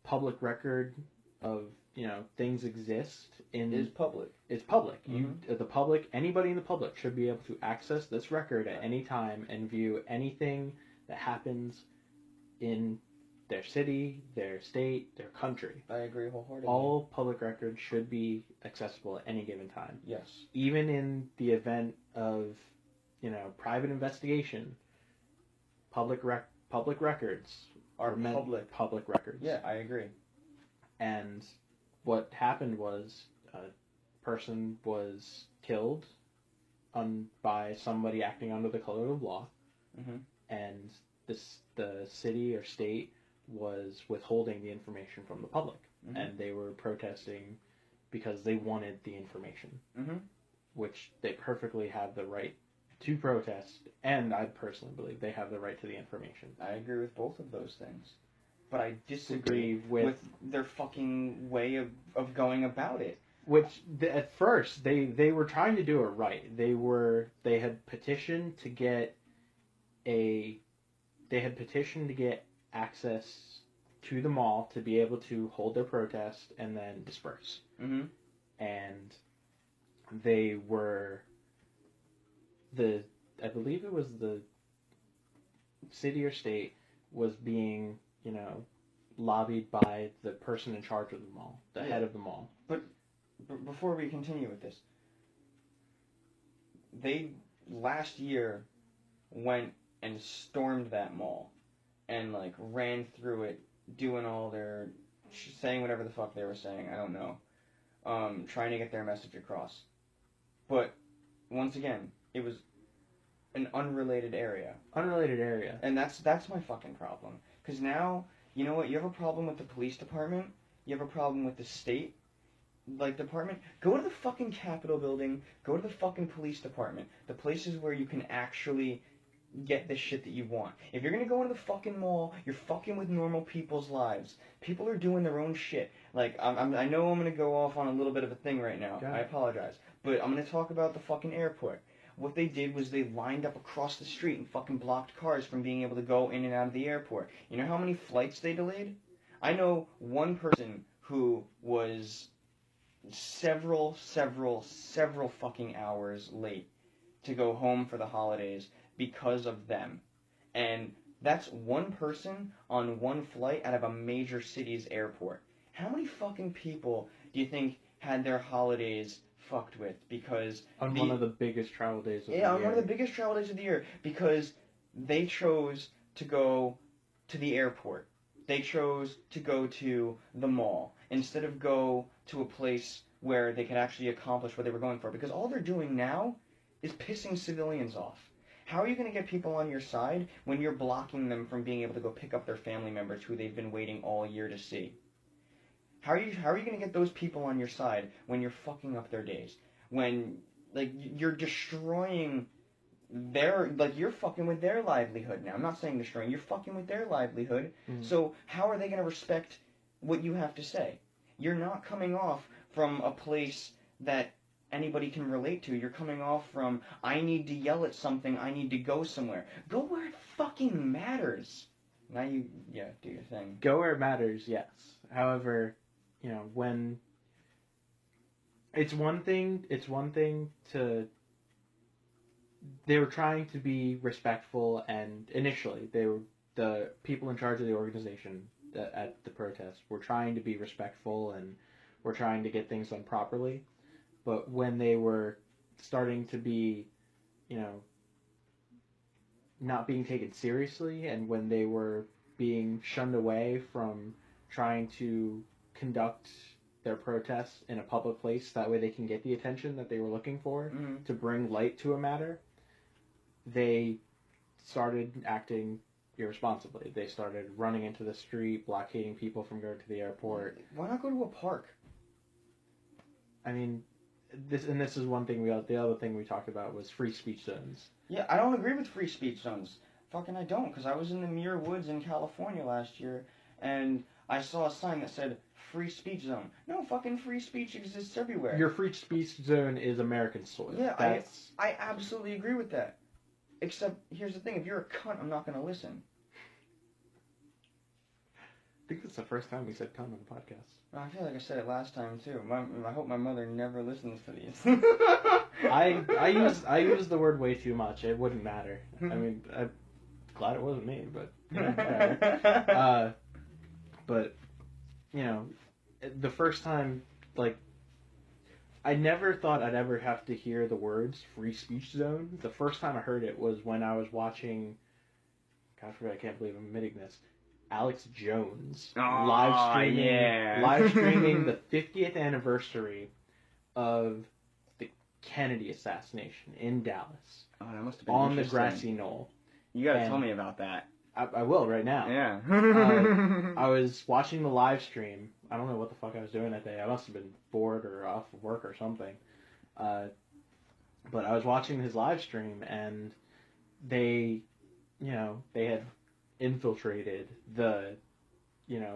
public record of, you know, things exist is public. It's public. Mm-hmm. The public, anybody in the public should be able to access this record at any time and view anything that happens in their city, their state, their country. I agree wholeheartedly. All public records should be accessible at any given time. Yes. Even in the event of, you know, private investigation, public records are public records. Yeah, I agree. And what happened was a person was killed by somebody acting under the color of law, mm-hmm. and the city or state was withholding the information from the public. Mm-hmm. And they were protesting because they wanted the information. Mm-hmm. Which they perfectly have the right to protest, and I personally believe they have the right to the information. I agree with both of those things. But I disagree with their fucking way of going about it. Which, at first, they were trying to do it right. They had petitioned to get access to the mall to be able to hold their protest and then disperse. Mm-hmm. And they were I believe it was the city or state was being, lobbied by the person in charge of the mall, the head of the mall. But before we continue with this, they last year went and stormed that mall and ran through it, doing all their saying whatever the fuck they were saying, I don't know, trying to get their message across. But once again, it was an unrelated area. And that's my fucking problem. Because now, you know what? You have a problem with the police department. You have a problem with the state department. Go to the fucking Capitol building. Go to the fucking police department. The places where you can actually get the shit that you want. If you're gonna go into the fucking mall, you're fucking with normal people's lives. People are doing their own shit. I know I'm gonna go off on a little bit of a thing right now. I apologize. But I'm gonna talk about the fucking airport. What they did was they lined up across the street and fucking blocked cars from being able to go in and out of the airport. You know how many flights they delayed? I know one person who was several fucking hours late to go home for the holidays because of them. And that's one person on one flight out of a major city's airport. How many fucking people do you think had their holidays fucked with because on one of the biggest travel days of the year. Yeah, on one of the biggest travel days of the year because they chose to go to the airport. They chose to go to the mall instead of go to a place where they could actually accomplish what they were going for, because all they're doing now is pissing civilians off. How are you going to get people on your side when you're blocking them from being able to go pick up their family members who they've been waiting all year to see? How are you going to get those people on your side when you're fucking up their days? When, you're destroying their, you're fucking with their livelihood now. I'm not saying destroying, you're fucking with their livelihood. Mm-hmm. So how are they going to respect what you have to say? You're not coming off from a place that anybody can relate to. You're coming off from, I need to yell at something, I need to go somewhere. Go where it fucking matters. Now do your thing. Go where it matters, yes. However, when it's one thing to, they were trying to be respectful, and initially the people in charge of the organization at the protest were trying to be respectful and were trying to get things done properly. But when they were starting to be, not being taken seriously, and when they were being shunned away from trying to conduct their protests in a public place, that way they can get the attention that they were looking for, mm-hmm. to bring light to a matter, they started acting irresponsibly. They started running into the street, blockading people from going to the airport. Why not go to a park? I mean, this is one thing the other thing we talked about was free speech zones. Yeah, I don't agree with free speech zones. Fucking I don't, because I was in the Muir Woods in California last year, and I saw a sign that said, free speech zone. No, fucking free speech exists everywhere. Your free speech zone is American soil. Yeah, I absolutely agree with that. Except, here's the thing, if you're a cunt, I'm not going to listen. I think that's the first time we said cunt on the podcast. I feel like I said it last time, too. I hope my mother never listens to these. I use the word way too much. It wouldn't matter. I mean, I'm glad it wasn't me, but... but, the first time, I never thought I'd ever have to hear the words free speech zone. The first time I heard it was when I was watching, God, I can't believe I'm admitting this, Alex Jones live streaming the 50th anniversary of the Kennedy assassination in Dallas. Oh, that must have been on the grassy knoll. You gotta tell me about that. I will right now. Yeah. I was watching the live stream. I don't know what the fuck I was doing that day. I must have been bored or off of work or something. But I was watching his live stream, and they had infiltrated the,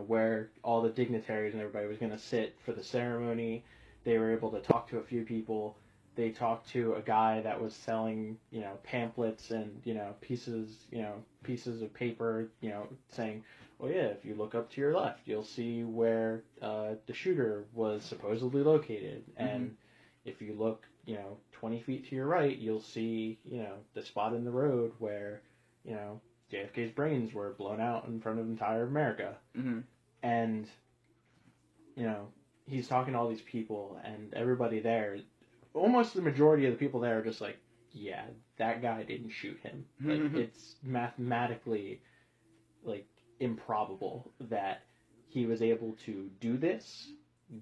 where all the dignitaries and everybody was going to sit for the ceremony. They were able to talk to a few people. They talked to a guy that was selling, pamphlets and, pieces of paper, saying, well, yeah, if you look up to your left, you'll see where the shooter was supposedly located. Mm-hmm. And if you look, 20 feet to your right, you'll see, the spot in the road where, JFK's brains were blown out in front of entire America. Mm-hmm. And, he's talking to all these people, and everybody there, almost the majority of the people there are just like, yeah, that guy didn't shoot him. Like, it's mathematically, like, improbable that he was able to do this,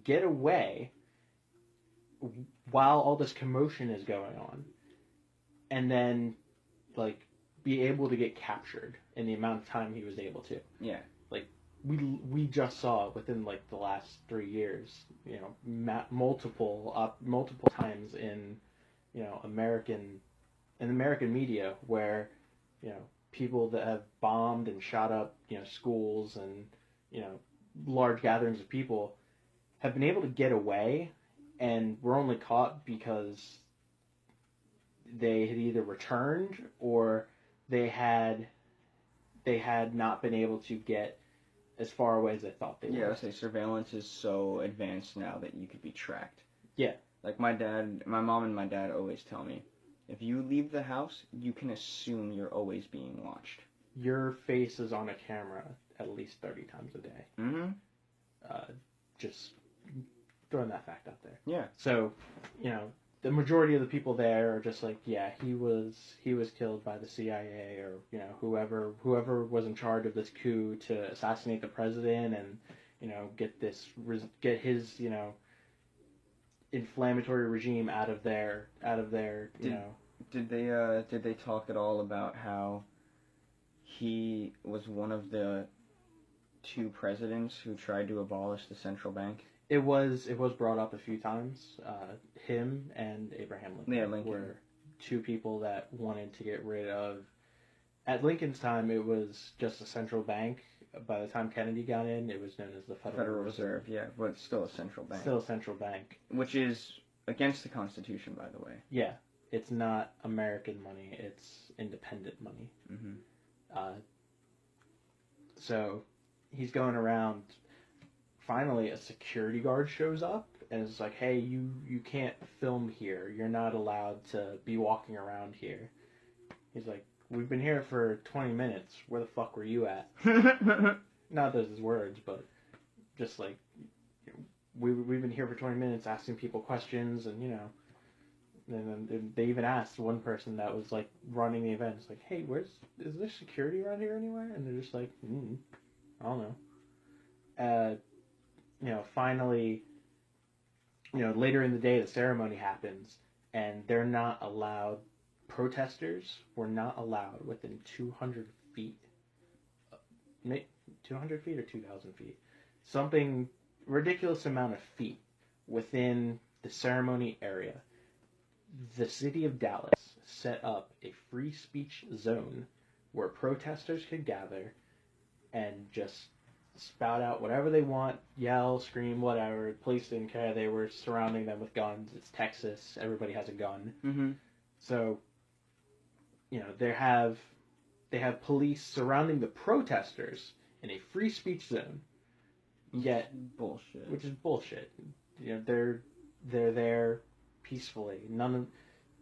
get away, while all this commotion is going on, and then, like, be able to get captured in the amount of time he was able to. Yeah. Like, we just saw within, like, the last 3 years, multiple times in, American media where, people that have bombed and shot up, schools and, large gatherings of people have been able to get away, and were only caught because they had either returned or they had not been able to get as far away as they thought they were. Yeah, I would say surveillance is so advanced now that you could be tracked. Yeah. Like my mom and my dad always tell me, if you leave the house, you can assume you're always being watched. Your face is on a camera at least 30 times a day. Mm-hmm. Just throwing that fact out there. Yeah. So, the majority of the people there are just like, yeah, he was killed by the CIA or, whoever was in charge of this coup to assassinate the president and, get his, inflammatory regime out of their, Did they talk at all about how he was one of the 2 presidents who tried to abolish the central bank? It was brought up a few times. Him and Abraham Lincoln, Lincoln were 2 people that wanted to get rid of. At Lincoln's time, it was just a central bank. By the time Kennedy got in, it was known as the Federal Reserve. Yeah, but it's still a central bank. Still a central bank. Which is against the Constitution, by the way. Yeah, it's not American money; it's independent money. Mm-hmm. So he's going around. Finally, a security guard shows up and is like, hey, you can't film here. You're not allowed to be walking around here. He's like, we've been here for 20 minutes. Where the fuck were you at? Not those his words, but just like, we've been here for 20 minutes asking people questions and, and then they even asked one person that was like running the event, it's like, hey, is there security around here anywhere? And they're just like, I don't know. Finally, later in the day, the ceremony happens, and they're not allowed, protesters were not allowed within 200 feet, 200 feet or 2,000 feet, something ridiculous amount of feet within the ceremony area. The city of Dallas set up a free speech zone where protesters could gather and just spout out whatever they want, yell, scream, whatever. Police didn't care. They were surrounding them with guns. It's Texas. Everybody has a gun. Mm-hmm. So, they have police surrounding the protesters in a free speech zone. Yet, bullshit. Which is bullshit. They're there peacefully.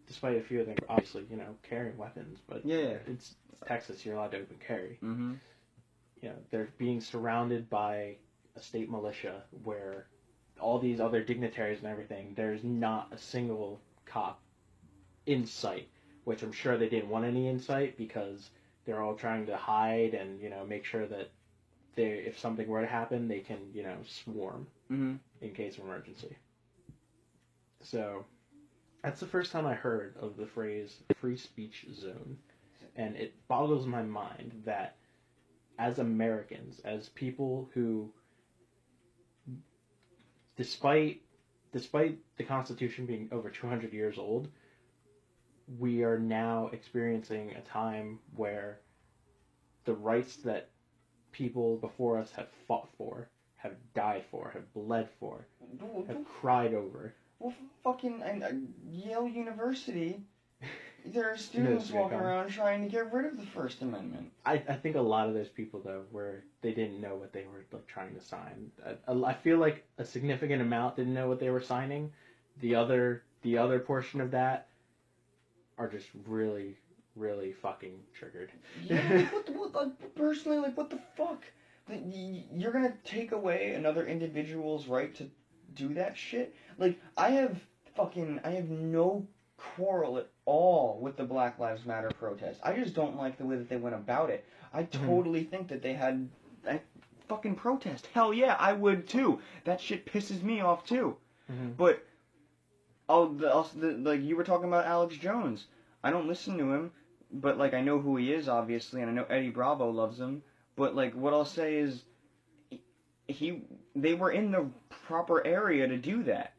Despite a few of them, obviously, carrying weapons. But yeah, it's Texas. You're allowed to open carry. Mm-hmm. They're being surrounded by a state militia where all these other dignitaries and everything, there's not a single cop in sight, which I'm sure they didn't want any in sight because they're all trying to hide and, make sure that if something were to happen, they can, swarm mm-hmm. in case of emergency. So that's the first time I heard of the phrase free speech zone. And it boggles my mind that as Americans, as people who, despite the Constitution being over 200 years old, we are now experiencing a time where the rights that people before us have fought for, have died for, have bled for, have cried over. Well, fucking Yale University, there are students walking around trying to get rid of the First Amendment. I think a lot of those people, though, they didn't know what they were like trying to sign. I feel like a significant amount didn't know what they were signing. The other portion of that are just really, really fucking triggered. Yeah, personally, what the fuck? You're gonna take away another individual's right to do that shit? Like, I have no quarrel at all with the Black Lives Matter protest. I just don't like the way that they went about it. I totally think that they had a fucking protest. Hell yeah, I would too. That shit pisses me off too. But like you were talking about Alex Jones. I don't listen to him, but like I know who he is obviously, and I know Eddie Bravo loves him. But like what I'll say is, they were in the proper area to do that.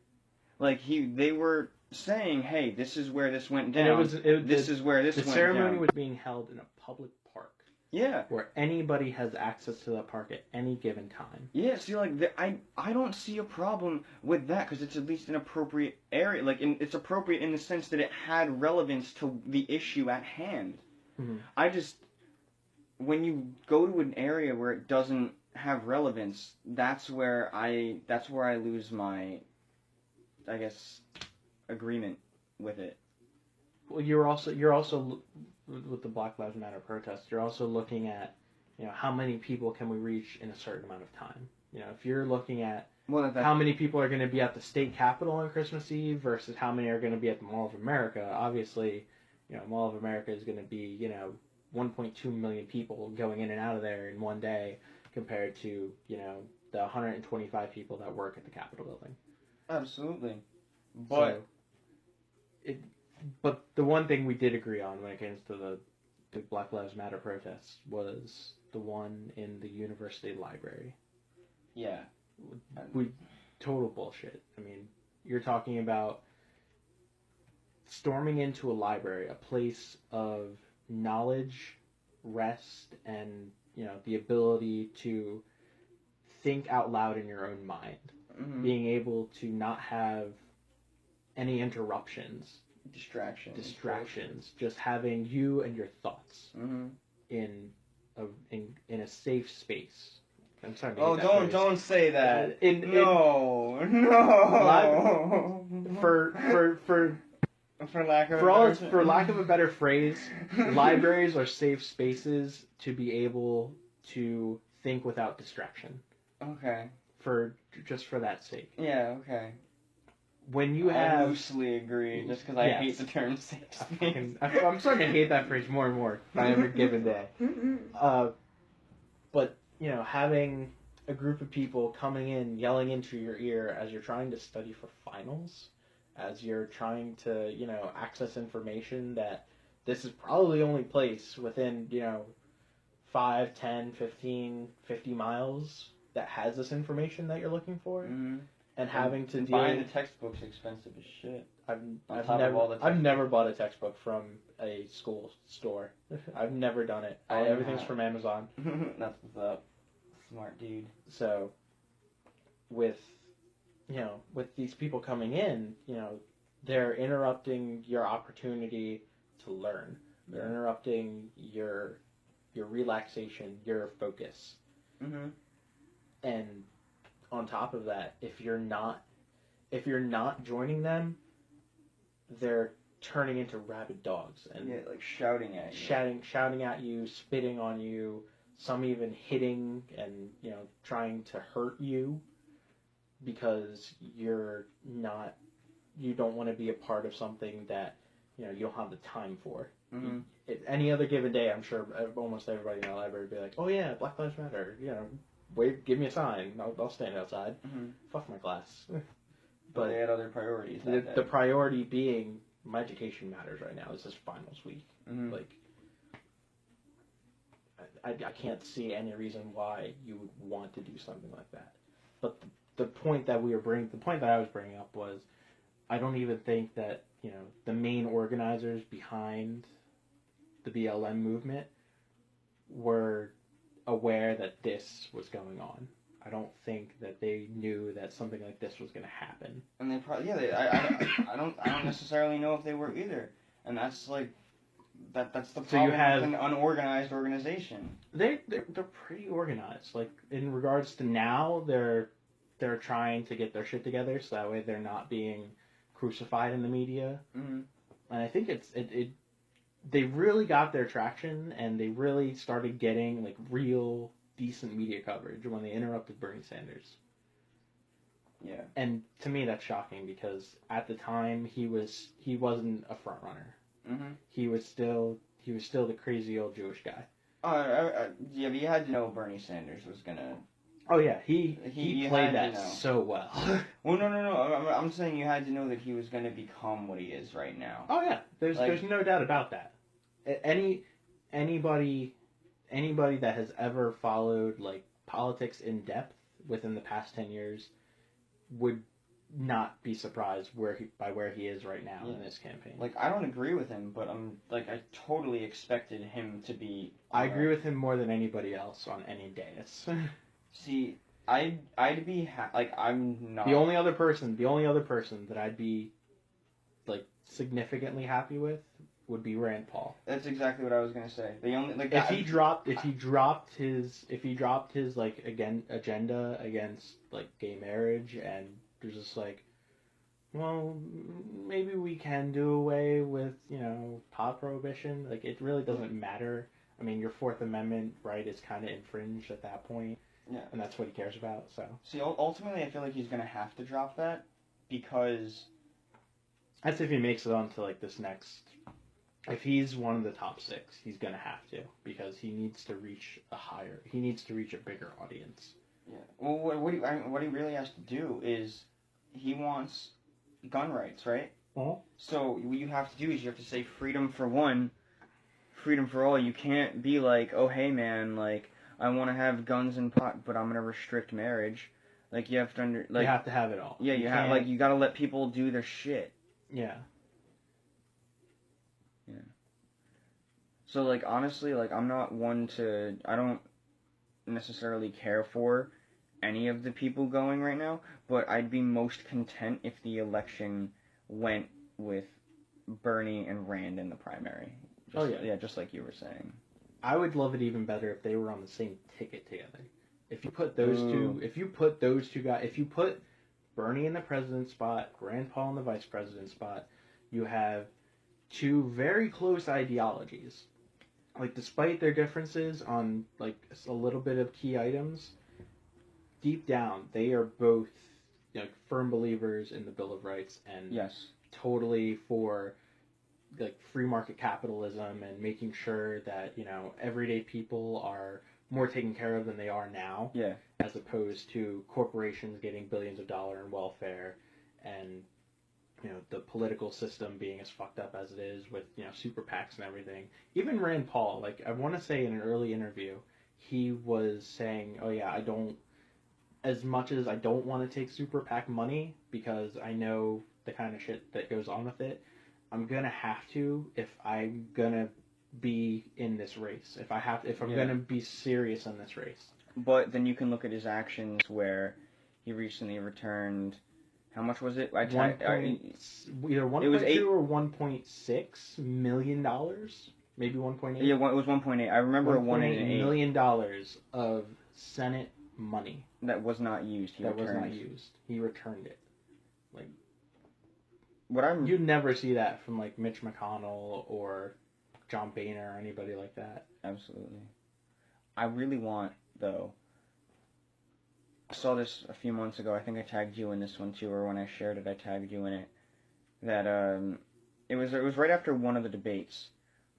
Like they were saying, hey, this is where this went down. This is where this went down. The ceremony was being held in a public park. Yeah. Where anybody has access to that park at any given time. Yeah, see, like, I don't see a problem with that, because it's at least an appropriate area. Like, it's appropriate in the sense that it had relevance to the issue at hand. When you go to an area where it doesn't have relevance, that's where I lose my, I guess, agreement with it. Well, you're also with the Black Lives Matter protest, you're also looking at, how many people can we reach in a certain amount of time. If you're looking at how many people are going to be at the state capitol on Christmas Eve versus how many are going to be at the Mall of America, obviously, Mall of America is going to be, 1.2 million people going in and out of there in one day compared to, the 125 people that work at the Capitol building. Absolutely. But But the one thing we did agree on when it came to the Black Lives Matter protests was the one in the university library. Yeah. Total bullshit. I mean, you're talking about storming into a library, a place of knowledge, rest, and, the ability to think out loud in your own mind. Being able to not have any interruptions. Distractions. Just having you and your thoughts in a safe space. I'm sorry. Don't say that. No. For lack of a better phrase, libraries are safe spaces to be able to think without distraction. Okay. Just for that sake. Yeah. Okay. When you have... I loosely agree, just because I hate the term safe space. I'm starting to hate that phrase more and more by every given day. But, having a group of people coming in, yelling into your ear as you're trying to study for finals, as you're trying to, access information that this is probably the only place within, 5, 10, 15, 50 miles that has this information that you're looking for. And having to deal... Buying the textbook's expensive as shit. I've never bought a textbook from a school store. I've never done it. Everything's from Amazon. That's what's up. Smart dude. So, with these people coming in, they're interrupting your opportunity to learn. They're interrupting your relaxation, your focus. And on top of that, if you're not joining them, they're turning into rabid dogs and like shouting at you, shouting at you, spitting on you, some even hitting and trying to hurt you because you don't want to be a part of something that you don't have the time for. Any other given day, I'm sure almost everybody in the library would be like, "Oh yeah, Black Lives Matter," wave, give me a sign. I'll stand outside. Fuck my class. But they had other priorities. The priority being my education matters right now. This is finals week. Like, I can't see any reason why you would want to do something like that. But the point that I was bringing up was, I don't even think that, the main organizers behind the BLM movement were aware that this was going on. I don't think that they knew that something like this was going to happen. And they probably, I don't necessarily know if they were either. And that's like, that's the problem with an unorganized organization. They're pretty organized. Like, in regards to now, they're trying to get their shit together so that way they're not being crucified in the media. Mm-hmm. And I think they really got their traction, and they really started getting like real decent media coverage when they interrupted Bernie Sanders. Yeah. And to me, that's shocking because at the time he wasn't a front runner. Mm-hmm. He was still the crazy old Jewish guy. Yeah, but you had to know Bernie Sanders was gonna. Oh yeah, he played that so well. Well, no. I'm saying you had to know that he was gonna become what he is right now. Oh yeah, there's no doubt about that. Anybody that has ever followed like politics in depth within the past 10 years would not be surprised by where he is right now in this campaign. Like, I don't agree with him, but I totally expected him to be. I agree with him more than anybody else on any dais. See, I'd be I'm not the only other person that I'd be like significantly happy with would be Rand Paul. That's exactly what I was gonna say. The only if he dropped his like agenda against like gay marriage, and there's just like, well, maybe we can do away with pot prohibition. Like, it really doesn't matter. I mean, your Fourth Amendment right is kind of infringed at that point. Yeah. And that's what he cares about. So. See, ultimately, I feel like he's gonna have to drop that because. That's if he makes it onto like this next. If he's one of the top 6, he's gonna have to, because he needs to reach a bigger audience. Yeah. Well, what he really has to do is, he wants gun rights, right? Uh-huh. So what you have to do is you have to say freedom for one, freedom for all. You can't be like, oh hey man, like I want to have guns and pot, but I'm gonna restrict marriage. Like, you have to you have to have it all. Yeah, you gotta let people do their shit. Yeah. Yeah. So, like, honestly, like, I don't necessarily care for any of the people going right now, but I'd be most content if the election went with Bernie and Rand in the primary. Just like you were saying. I would love it even better if they were on the same ticket together. If you put those two guys, if you put Bernie in the president spot, Rand Paul in the vice president spot, you have two very close ideologies. Like, despite their differences on like a little bit of key items, deep down they are both firm believers in the Bill of Rights and totally for like free market capitalism and making sure that everyday people are more taken care of than they are now. Yeah. As opposed to corporations getting billions of dollars in welfare, and the political system being as fucked up as it is with super PACs and everything. Even Rand Paul, like, I want to say in an early interview, he was saying, "Oh yeah, as much as I don't want to take super PAC money because I know the kind of shit that goes on with it, I'm gonna have to if I'm gonna be in this race. If I'm gonna be serious in this race." But then you can look at his actions where he recently returned. How much was it? Either 1.2 or $1.6 million, maybe 1.8. Yeah, it was 1.8. I remember $1.8 million of Senate money that was not used. He returned it. Like, you'd never see that from like Mitch McConnell or John Boehner or anybody like that. Absolutely. I really want, though. I saw this a few months ago. I think I tagged you in this one too, or when I shared it, I tagged you in it. That it was right after one of the debates.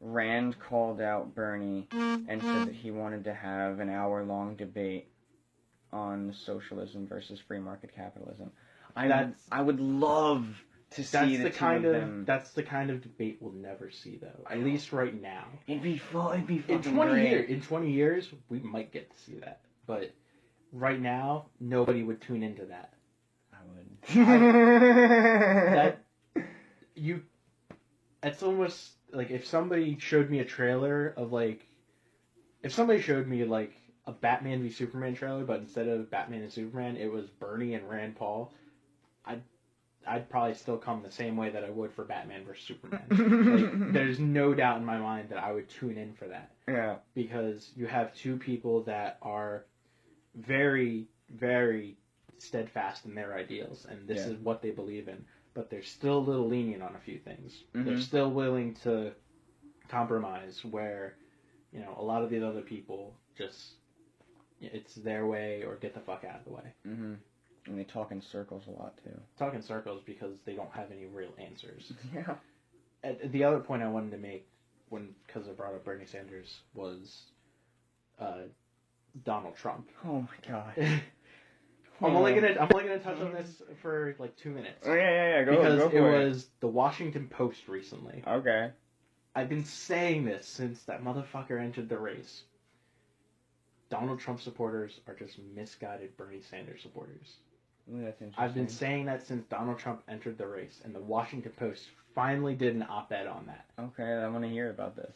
Rand called out Bernie and said that he wanted to have an hour-long debate on socialism versus free market capitalism. I would love to see the two of them. That's the kind of debate we'll never see, though. At least right now. It'd be fucking in 20 great. years. In 20 years, we might get to see that. But right now, nobody would tune into that. I would. It's almost like if somebody showed me a trailer of like, if somebody showed me like a Batman v Superman trailer, but instead of Batman and Superman, it was Bernie and Rand Paul, I'd probably still come the same way that I would for Batman vs Superman. Like, there's no doubt in my mind that I would tune in for that. Yeah. Because you have two people that are very, very steadfast in their ideals, and this is what they believe in. But they're still a little lenient on a few things. Mm-hmm. They're still willing to compromise where, you know, a lot of these other people just, it's their way or get the fuck out of the way. Mm-hmm. And they talk in circles a lot, too. Talk in circles because they don't have any real answers. Yeah. And the other point I wanted to make, because I brought up Bernie Sanders, was Donald Trump. Oh my god. I'm only gonna touch on this for like 2 minutes. Oh yeah. Go because for it was the Washington Post recently. Okay. I've been saying this since that motherfucker entered the race. Donald Trump supporters are just misguided Bernie Sanders supporters. Ooh, that's interesting. I've been saying that since Donald Trump entered the race, and the Washington Post finally did an op-ed on that. Okay, I want to hear about this.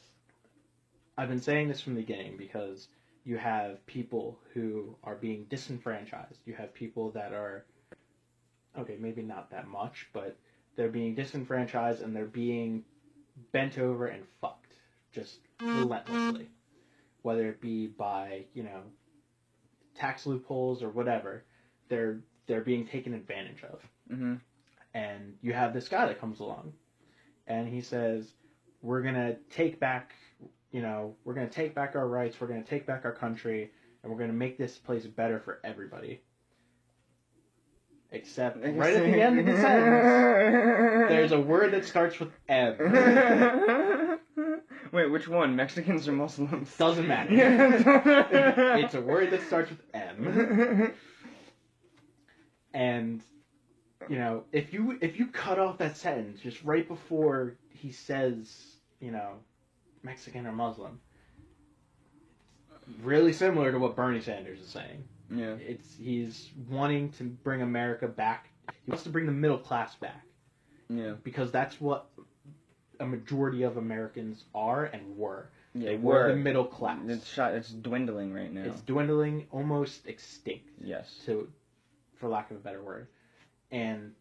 I've been saying this from the beginning because you have people who are being disenfranchised. You have people that are, okay, maybe not that much, but they're being disenfranchised and they're being bent over and fucked just relentlessly. Whether it be by, you know, tax loopholes or whatever, they're being taken advantage of. Mm-hmm. And you have this guy that comes along, and he says, we're going to take back, you know, we're going to take back our rights, we're going to take back our country, and we're going to make this place better for everybody. Except right at the end of the sentence, there's a word that starts with M. Wait, which one? Mexicans or Muslims? Doesn't matter. It's a word that starts with M. And, you know, if you cut off that sentence just right before he says, you know, Mexican or Muslim, really similar to what Bernie Sanders is saying. Yeah. He's wanting to bring America back. He wants to bring the middle class back. Yeah. Because that's what a majority of Americans are and were. Yeah, they were the middle class. It's dwindling right now. It's dwindling, almost extinct. Yes. For lack of a better word. And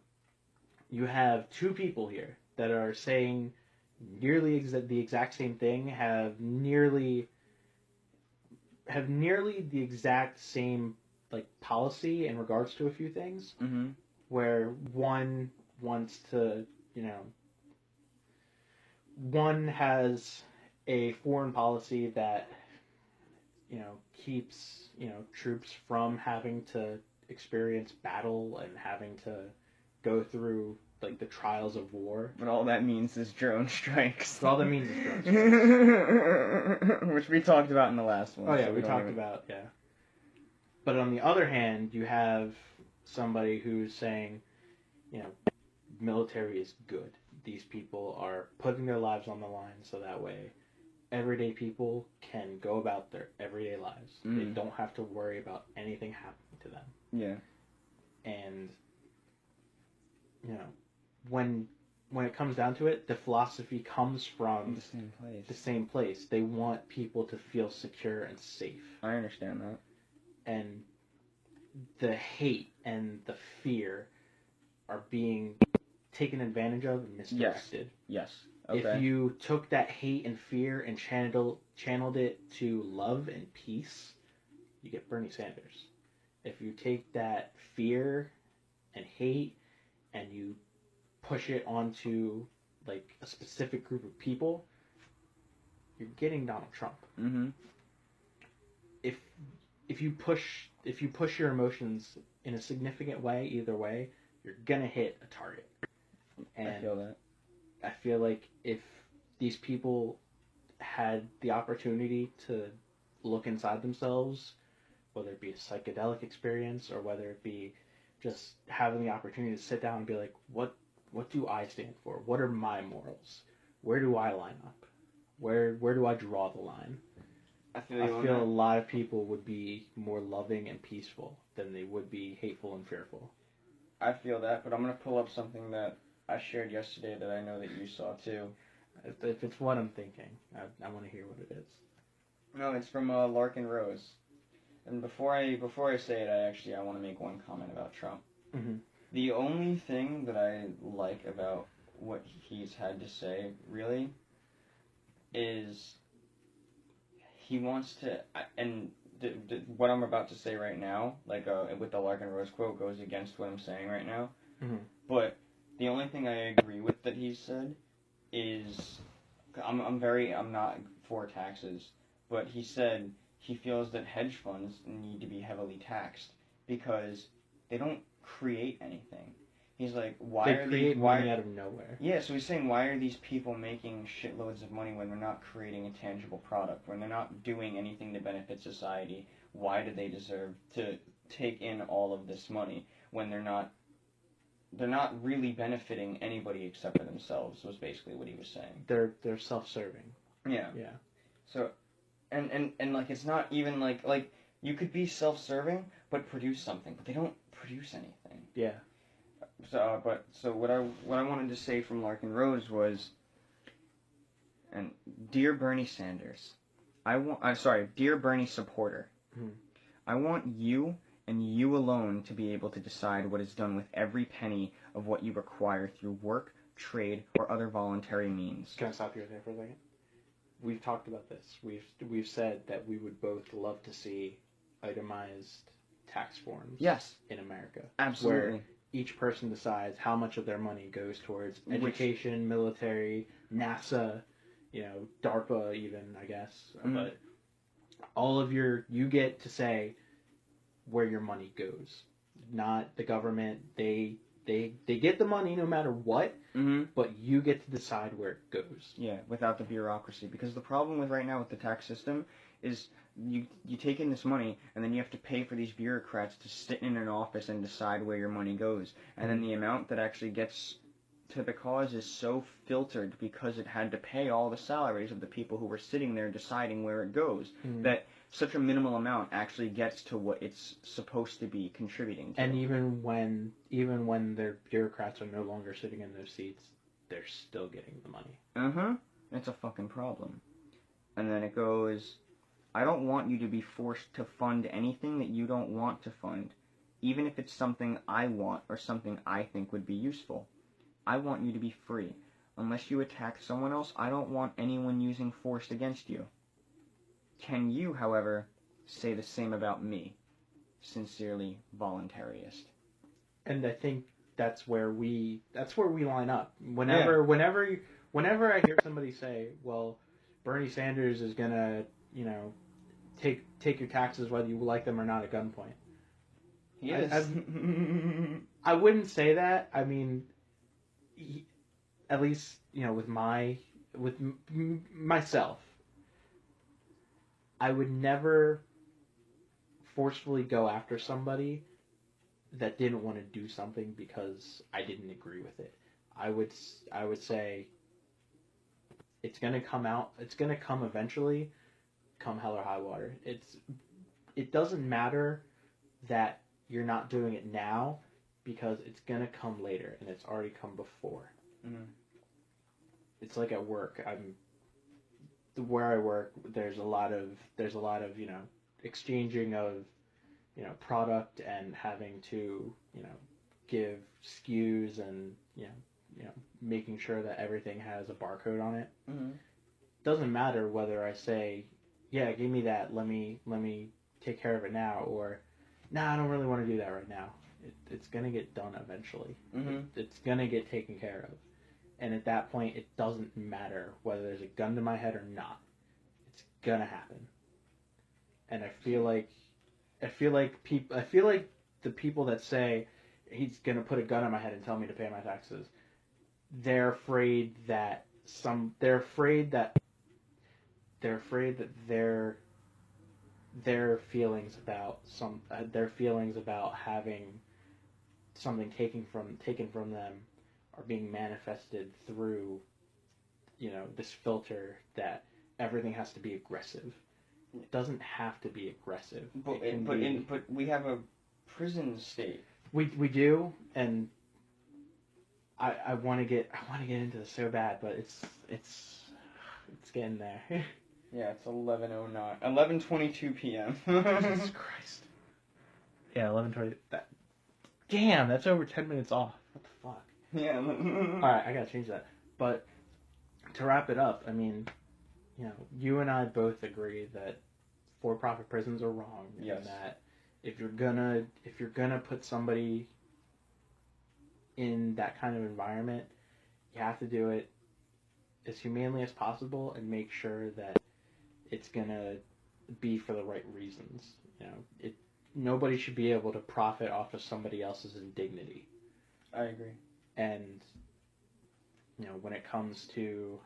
you have two people here that are saying nearly the exact same thing, have nearly the exact same like policy in regards to a few things. Mm-hmm. Where one wants to, you know, one has a foreign policy that, you know, keeps, you know, troops from having to experience battle and having to go through like the trials of war. But all that means is drone strikes. But all that means is drone strikes. Which we talked about in the last one. Oh yeah, we talked about, yeah. But on the other hand, you have somebody who's saying, you know, military is good. These people are putting their lives on the line so that way everyday people can go about their everyday lives. They don't have to worry about anything happening to them. Yeah. And, you know, when it comes down to it, the philosophy comes from the same place. They want people to feel secure and safe. I understand that. And the hate and the fear are being taken advantage of and misdirected. Yes. Okay. If you took that hate and fear and channeled it to love and peace, you get Bernie Sanders. If you take that fear and hate and you push it onto like a specific group of people, you're getting Donald Trump. Mm-hmm. If you push your emotions in a significant way, either way, you're gonna hit a target. And I feel that. I feel like if these people had the opportunity to look inside themselves, whether it be a psychedelic experience or whether it be just having the opportunity to sit down and be like, what what do I stand for? What are my morals? Where do I line up? Where do I draw the line? I feel a lot of people would be more loving and peaceful than they would be hateful and fearful. I feel that, but I'm going to pull up something that I shared yesterday that I know that you saw too. If it's what I'm thinking, I want to hear what it is. No, it's from Larkin Rose. And before I say it, I want to make one comment about Trump. Mm-hmm. The only thing that I like about what he's had to say, really, is he wants to, and what I'm about to say right now, like with the Larkin Rose quote, goes against what I'm saying right now. Mm-hmm. But the only thing I agree with that he said is, I'm not for taxes, but he said he feels that hedge funds need to be heavily taxed because they don't create anything. He's like, why they create money out of nowhere? Yeah, so he's saying, why are these people making shitloads of money when they're not creating a tangible product, when they're not doing anything to benefit society? Why do they deserve to take in all of this money when they're not really benefiting anybody except for themselves? Was basically what he was saying. They're self-serving. Yeah. Yeah. So, and like it's not even like you could be self-serving but produce something, but they don't produce anything. Yeah. So what I wanted to say from Larkin Rose was, and dear Bernie Sanders, dear Bernie supporter, I want you and you alone to be able to decide what is done with every penny of what you acquire through work, trade, or other voluntary means. Can I stop you right there for a second? We've talked about this. We've said that we would both love to see itemized tax forms. Yes. In America. Absolutely. Where each person decides how much of their money goes towards education, military, NASA, DARPA even, I guess. Mm-hmm. But all of you get to say where your money goes. Not the government. They get the money no matter what, but you get to decide where it goes. Yeah, without the bureaucracy. Because the problem with right now with the tax system is you take in this money and then you have to pay for these bureaucrats to sit in an office and decide where your money goes. And then the amount that actually gets to the cause is so filtered because it had to pay all the salaries of the people who were sitting there deciding where it goes, that such a minimal amount actually gets to what it's supposed to be contributing to. And even when their bureaucrats are no longer sitting in those seats, they're still getting the money. It's a fucking problem. And then it goes, I don't want you to be forced to fund anything that you don't want to fund, even if it's something I want or something I think would be useful. I want you to be free. Unless you attack someone else, I don't want anyone using force against you. Can you, however, say the same about me? Sincerely, voluntarist. And I think that's where we line up. Whenever I hear somebody say, "Well, Bernie Sanders is gonna, take your taxes whether you like them or not at gunpoint." Yes. I wouldn't say that. I mean, at least with myself, I would never forcefully go after somebody that didn't want to do something because I didn't agree with it. I would say it's going to come out. It's going to come eventually, come hell or high water. It doesn't matter that you're not doing it now because it's going to come later and it's already come before. It's like at work. Where I work, there's a lot of exchanging of product and having to give SKUs and making sure that everything has a barcode on it. Doesn't matter whether I say, yeah, give me that, let me take care of it now, or nah, I don't really want to do that right now. It's gonna get done eventually. It's gonna get taken care of. And at that point, it doesn't matter whether there's a gun to my head or not. It's gonna happen. And I feel like the people that say he's gonna put a gun on my head and tell me to pay my taxes, they're afraid that their feelings about having something taken from them are being manifested through, this filter that everything has to be aggressive. It doesn't have to be aggressive. But we have a prison state. We do, and I want to get into this so bad, but it's getting there. Yeah, it's 11:22 p.m. Jesus Christ. Yeah, 11:20. Damn, that's over 10 minutes off. What the fuck? Yeah. Alright, I gotta change that. But to wrap it up, I mean, you and I both agree that for-profit prisons are wrong. Yes. And that if you're gonna put somebody in that kind of environment, you have to do it as humanely as possible and make sure that it's gonna be for the right reasons. Nobody should be able to profit off of somebody else's indignity. I agree. And when it comes to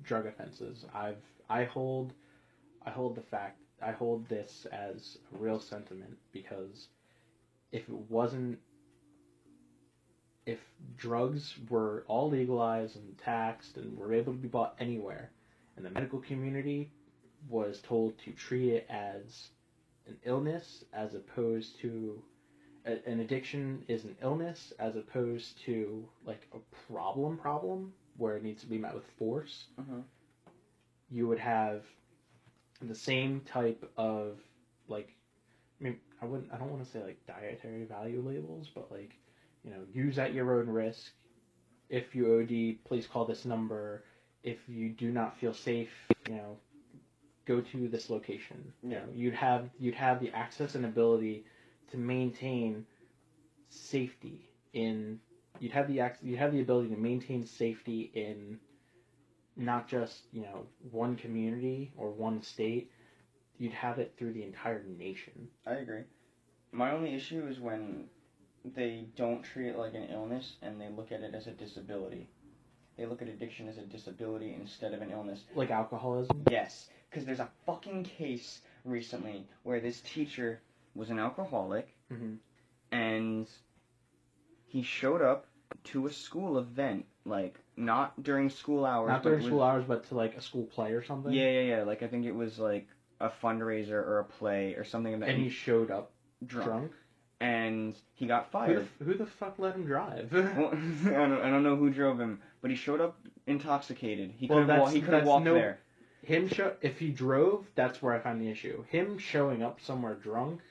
drug offenses, I hold this as a real sentiment, because if drugs were all legalized and taxed and were able to be bought anywhere, and the medical community was told to treat it as an illness as opposed to an addiction is an illness as opposed to like a problem where it needs to be met with force, you would have the same type of I don't want to say like dietary value labels, but use at your own risk. If you OD, please call this number. If you do not feel safe, go to this location. Yeah. You'd have the access and ability to maintain safety in. You'd have the ability to maintain safety in not just one community or one state. You'd have it through the entire nation. I agree. My only issue is when they don't treat it like an illness and they look at it as a disability. They look at addiction as a disability instead of an illness. Like alcoholism? Yes. Because there's a fucking case recently where this teacher was an alcoholic, and he showed up to a school event, not during school hours. Not during school hours, but to a school play or something? Yeah. I think it was a fundraiser or a play or something of that. And he showed up drunk? And he got fired. Who the fuck let him drive? Well, I don't know who drove him, but he showed up intoxicated. He could have walked there. If he drove, that's where I find the issue. Him showing up somewhere drunk,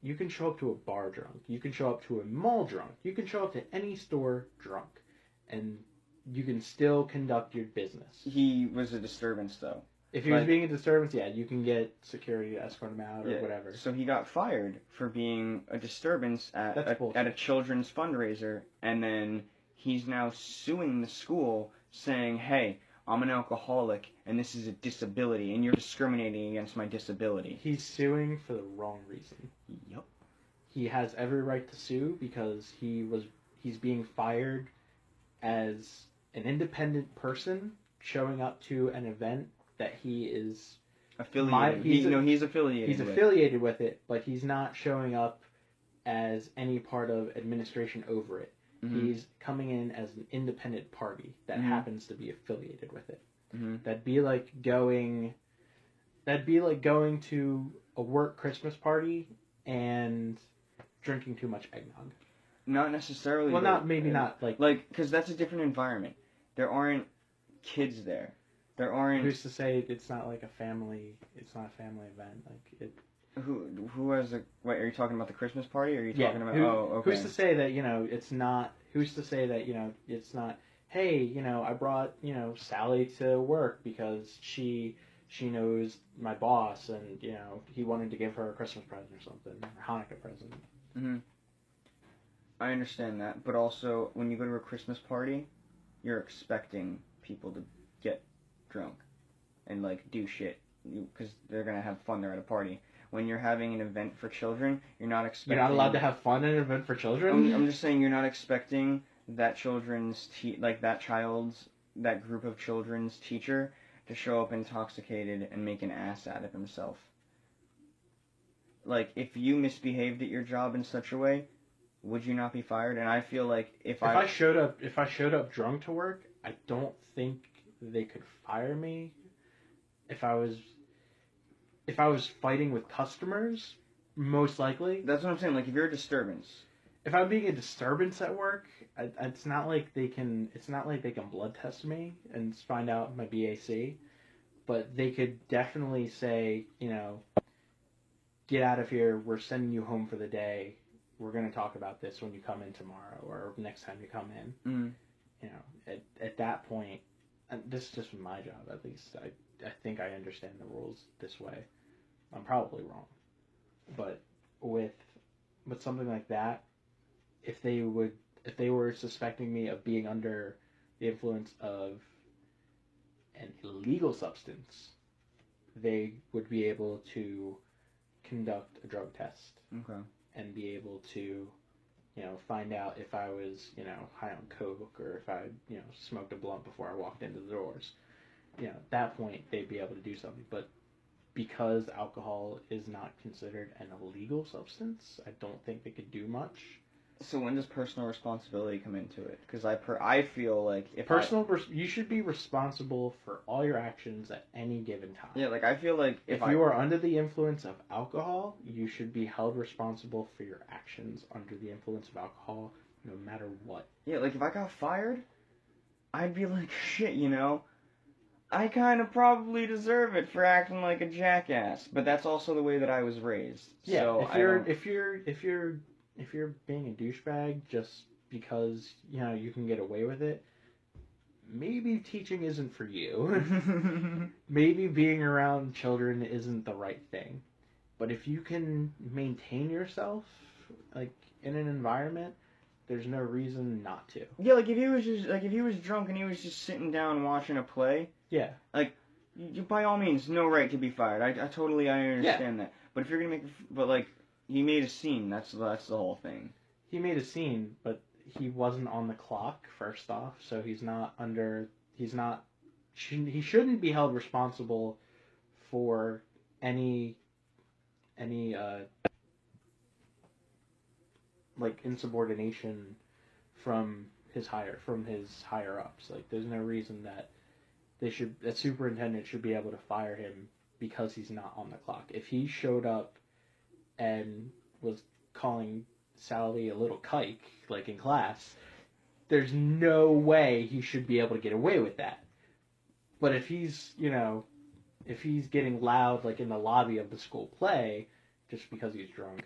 you can show up to a bar drunk. You can show up to a mall drunk. You can show up to any store drunk. And you can still conduct your business. He was a disturbance, though. If he was being a disturbance, yeah, you can get security to escort him out or whatever. So he got fired for being a disturbance at a children's fundraiser, and then he's now suing the school saying, hey, I'm an alcoholic, and this is a disability, and you're discriminating against my disability. He's suing for the wrong reason. Yep. He has every right to sue because he's being fired as an independent person showing up to an event that he is affiliated. He's affiliated. He's affiliated with it, but he's not showing up as any part of administration over it. He's coming in as an independent party that happens to be affiliated with it. That'd be like going to a work Christmas party and drinking too much eggnog. Not necessarily. Well, not because that's a different environment. There aren't kids there. There aren't. Who's to say it's not like a family? It's not a family event. Who has a? Wait, are you talking about the Christmas party? Or are you talking about? Okay. Who's to say that it's not? Who's to say that it's not? Hey, I brought Sally to work because she knows my boss, and he wanted to give her a Christmas present or something, or Hanukkah present. I understand that, but also when you go to a Christmas party, you're expecting people to get drunk and do shit because they're gonna have fun. They're at a party. When you're having an event for children, you're not expecting. You're not allowed to have fun at an event for children. I'm just saying you're not expecting that that group of children's teacher to show up intoxicated and make an ass out of himself. If you misbehaved at your job in such a way, would you not be fired? And I feel like if I showed up drunk to work, I don't think they could fire me. If I was fighting with customers, most likely. That's what I'm saying. Like, if you're a disturbance. If I'm being a disturbance at work, it's not like they can blood test me and find out my BAC, but they could definitely say, you know, get out of here. We're sending you home for the day. We're going to talk about this when you come in tomorrow or next time you come in. Mm-hmm. You know, at that point, and this is just my job, at least. I think I understand the rules this way. I'm probably wrong. But with something like that, if they were suspecting me of being under the influence of an illegal substance, they would be able to conduct a drug test. Okay. And be able to, you know, find out if I was, you know, high on coke or if I, you know, smoked a blunt before I walked into the doors. You know, at that point, they'd be able to do something. But because alcohol is not considered an illegal substance, I don't think they could do much. So when does personal responsibility come into it? Because I feel like if you should be responsible for all your actions at any given time. Yeah, like I feel like if you are under the influence of alcohol, you should be held responsible for your actions under the influence of alcohol, no matter what. Yeah, like if I got fired, I'd be like, shit, you know, I kind of probably deserve it for acting like a jackass. But that's also the way that I was raised. Yeah, so if you're being a douchebag just because, you know, you can get away with it, maybe teaching isn't for you. Maybe being around children isn't the right thing. But if you can maintain yourself, like, in an environment, there's no reason not to. Yeah, like if he was drunk and he was just sitting down watching a play. Yeah. Like, you by all means, no right to be fired. I totally understand that. But if you're gonna he made a scene. That's the whole thing. He made a scene, but he wasn't on the clock, first off, so he shouldn't be held responsible for any like insubordination from his higher ups. Like, there's no reason that a superintendent should be able to fire him because he's not on the clock. If he showed up and was calling Sally a little kike, like in class, there's no way he should be able to get away with that. But if he's getting loud, like in the lobby of the school play, just because he's drunk,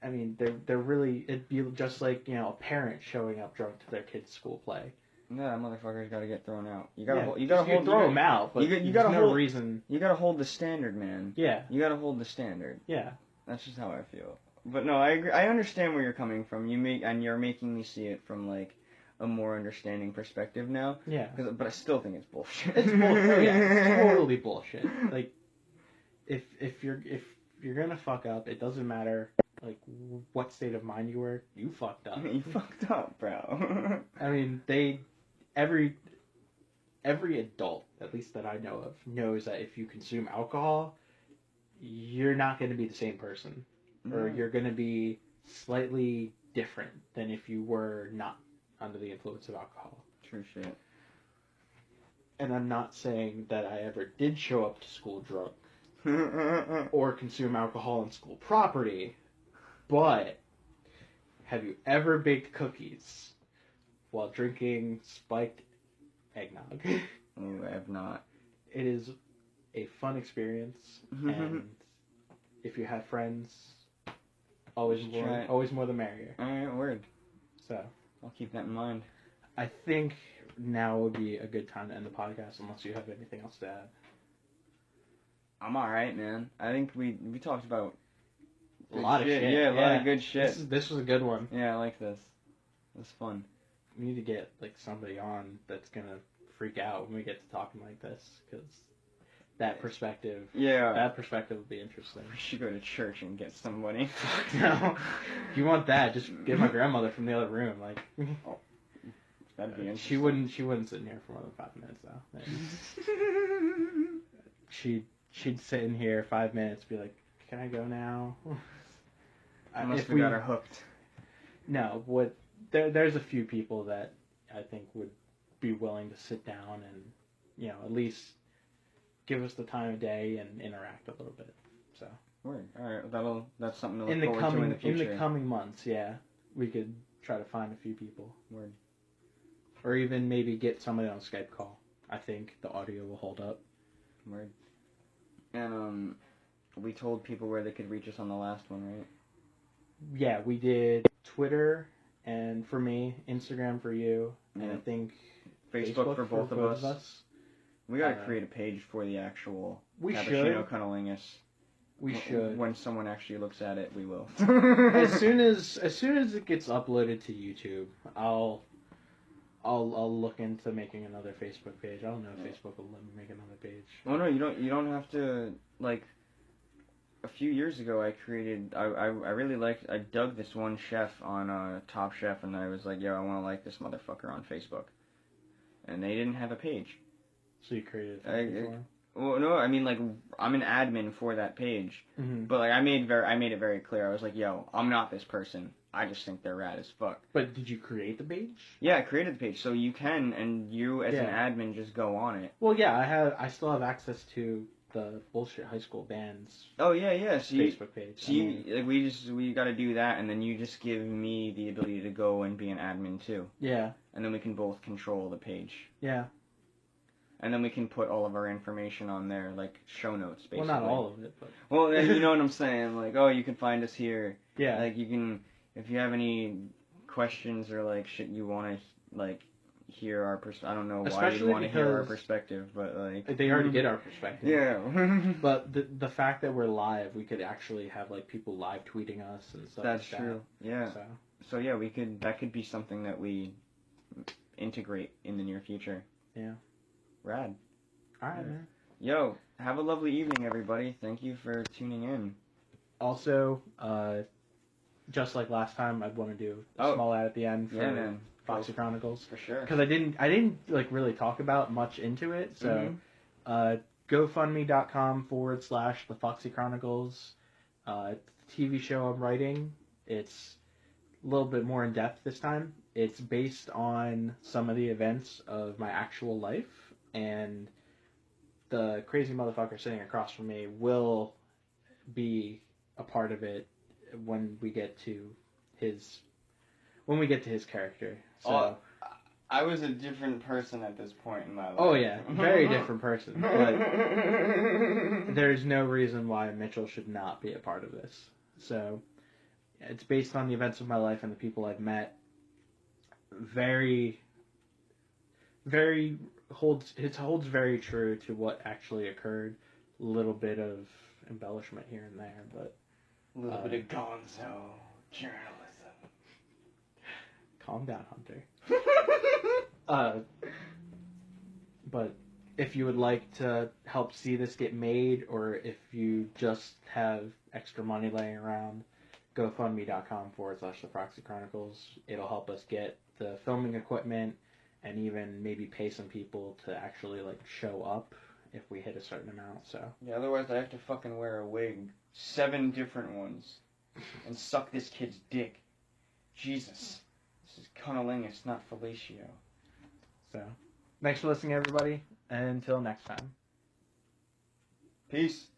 I mean, it'd be just like, you know, a parent showing up drunk to their kid's school play. No, that motherfucker's got to get thrown out. You gotta throw him out, but you gotta no reason. You gotta hold the standard, man. Yeah. You gotta hold the standard. Yeah. That's just how I feel. But no, I agree. I understand where you're coming from. You're making me see it from like a more understanding perspective now. Yeah. But I still think it's bullshit. It's bullshit. Oh, yeah, it's totally bullshit. Like, if you're gonna fuck up, it doesn't matter like what state of mind you were. You fucked up. You fucked up, bro. I mean, every adult, at least that I know of, knows that if you consume alcohol, you're not going to be the same person. Or you're going to be slightly different than if you were not under the influence of alcohol. True shit. And I'm not saying that I ever did show up to school drunk or consume alcohol on school property, but have you ever baked cookies while drinking spiked eggnog? Oh, I have not. It is a fun experience, and if you have friends, always more the merrier. Alright, word. So I'll keep that in mind. I think now would be a good time to end the podcast, unless you have anything else to add. I'm alright, man. I think we talked about a lot of shit. Yeah, a lot of good shit. This was a good one. Yeah, I like this. It was fun. We need to get like somebody on that's gonna freak out when we get to talking like this, because that perspective would be interesting. We should go to church and get somebody. No, if you want that, just get my grandmother from the other room. Like, that'd be interesting. She wouldn't sit in here for more than 5 minutes though. She'd sit in here 5 minutes, be like, "Can I go now?" Unless we got her hooked. No, there's a few people that I think would be willing to sit down and, at least give us the time of day and interact a little bit. So. Word. All right. That's something to look forward to in the future. In the coming months, yeah, we could try to find a few people. Word. Or even maybe get somebody on a Skype call. I think the audio will hold up. Word. And we told people where they could reach us on the last one, right? Yeah, we did Twitter, and for me, Instagram for you, and I think Facebook for both of us. We gotta create a page for the actual Cappuccino Cunnilingus. We should. When someone actually looks at it, we will. as soon as it gets uploaded to YouTube, I'll look into making another Facebook page. I don't know if Facebook will let me make another page. Oh no, you don't have to. Like, a few years ago, I really liked. I dug this one chef on Top Chef, and I was like, yo, I want to like this motherfucker on Facebook, and they didn't have a page. So you created a page for him? Well, no, I mean, like, I'm an admin for that page, but like I made it very clear. I was like, yo, I'm not this person. I just think they're rad as fuck. But did you create the page? Yeah, I created the page, so you can, and you as an admin just go on it. Well, yeah, I still have access to the bullshit high school bands. Oh yeah. So Facebook page. So we got to do that, and then you just give me the ability to go and be an admin too. Yeah. And then we can both control the page. Yeah. And then we can put all of our information on there, like show notes, basically. Well, not all of it, but... Well, you know what I'm saying. Like, oh, you can find us here. Yeah. Like, you can... If you have any questions or, like, shit you want to, like, hear our perspective... I don't know why you want to hear our perspective, but, like... They already get our perspective. Yeah. But the fact that we're live, we could actually have, like, people live tweeting us and stuff That's like that. true. Yeah. So, yeah, that could be something that we integrate in the near future. Yeah. Rad. Alright, man. Yo, have a lovely evening, everybody. Thank you for tuning in. Also, just like last time, I'd want to do a small ad at the end for Foxy Chronicles. For sure. Because I didn't like really talk about much into it. So, GoFundMe.com/The Foxy Chronicles. TV show I'm writing. It's a little bit more in depth this time. It's based on some of the events of my actual life. And the crazy motherfucker sitting across from me will be a part of it when we get to his character. So I was a different person at this point in my life. Oh yeah, very different person. But there's no reason why Mitchell should not be a part of this. So it's based on the events of my life and the people I've met. It holds very true to what actually occurred. A little bit of embellishment here and there, but a little bit of gonzo journalism. Calm down, Hunter. But if you would like to help see this get made, or if you just have extra money laying around, GoFundMe.com/The Foxy Chronicles. It'll help us get the filming equipment. And even maybe pay some people to actually, like, show up if we hit a certain amount, so... Yeah, otherwise I have to fucking wear a wig. 7 different ones. And suck this kid's dick. Jesus. This is Cunnilingus, not Fellatio. So, thanks for listening, everybody. And until next time. Peace.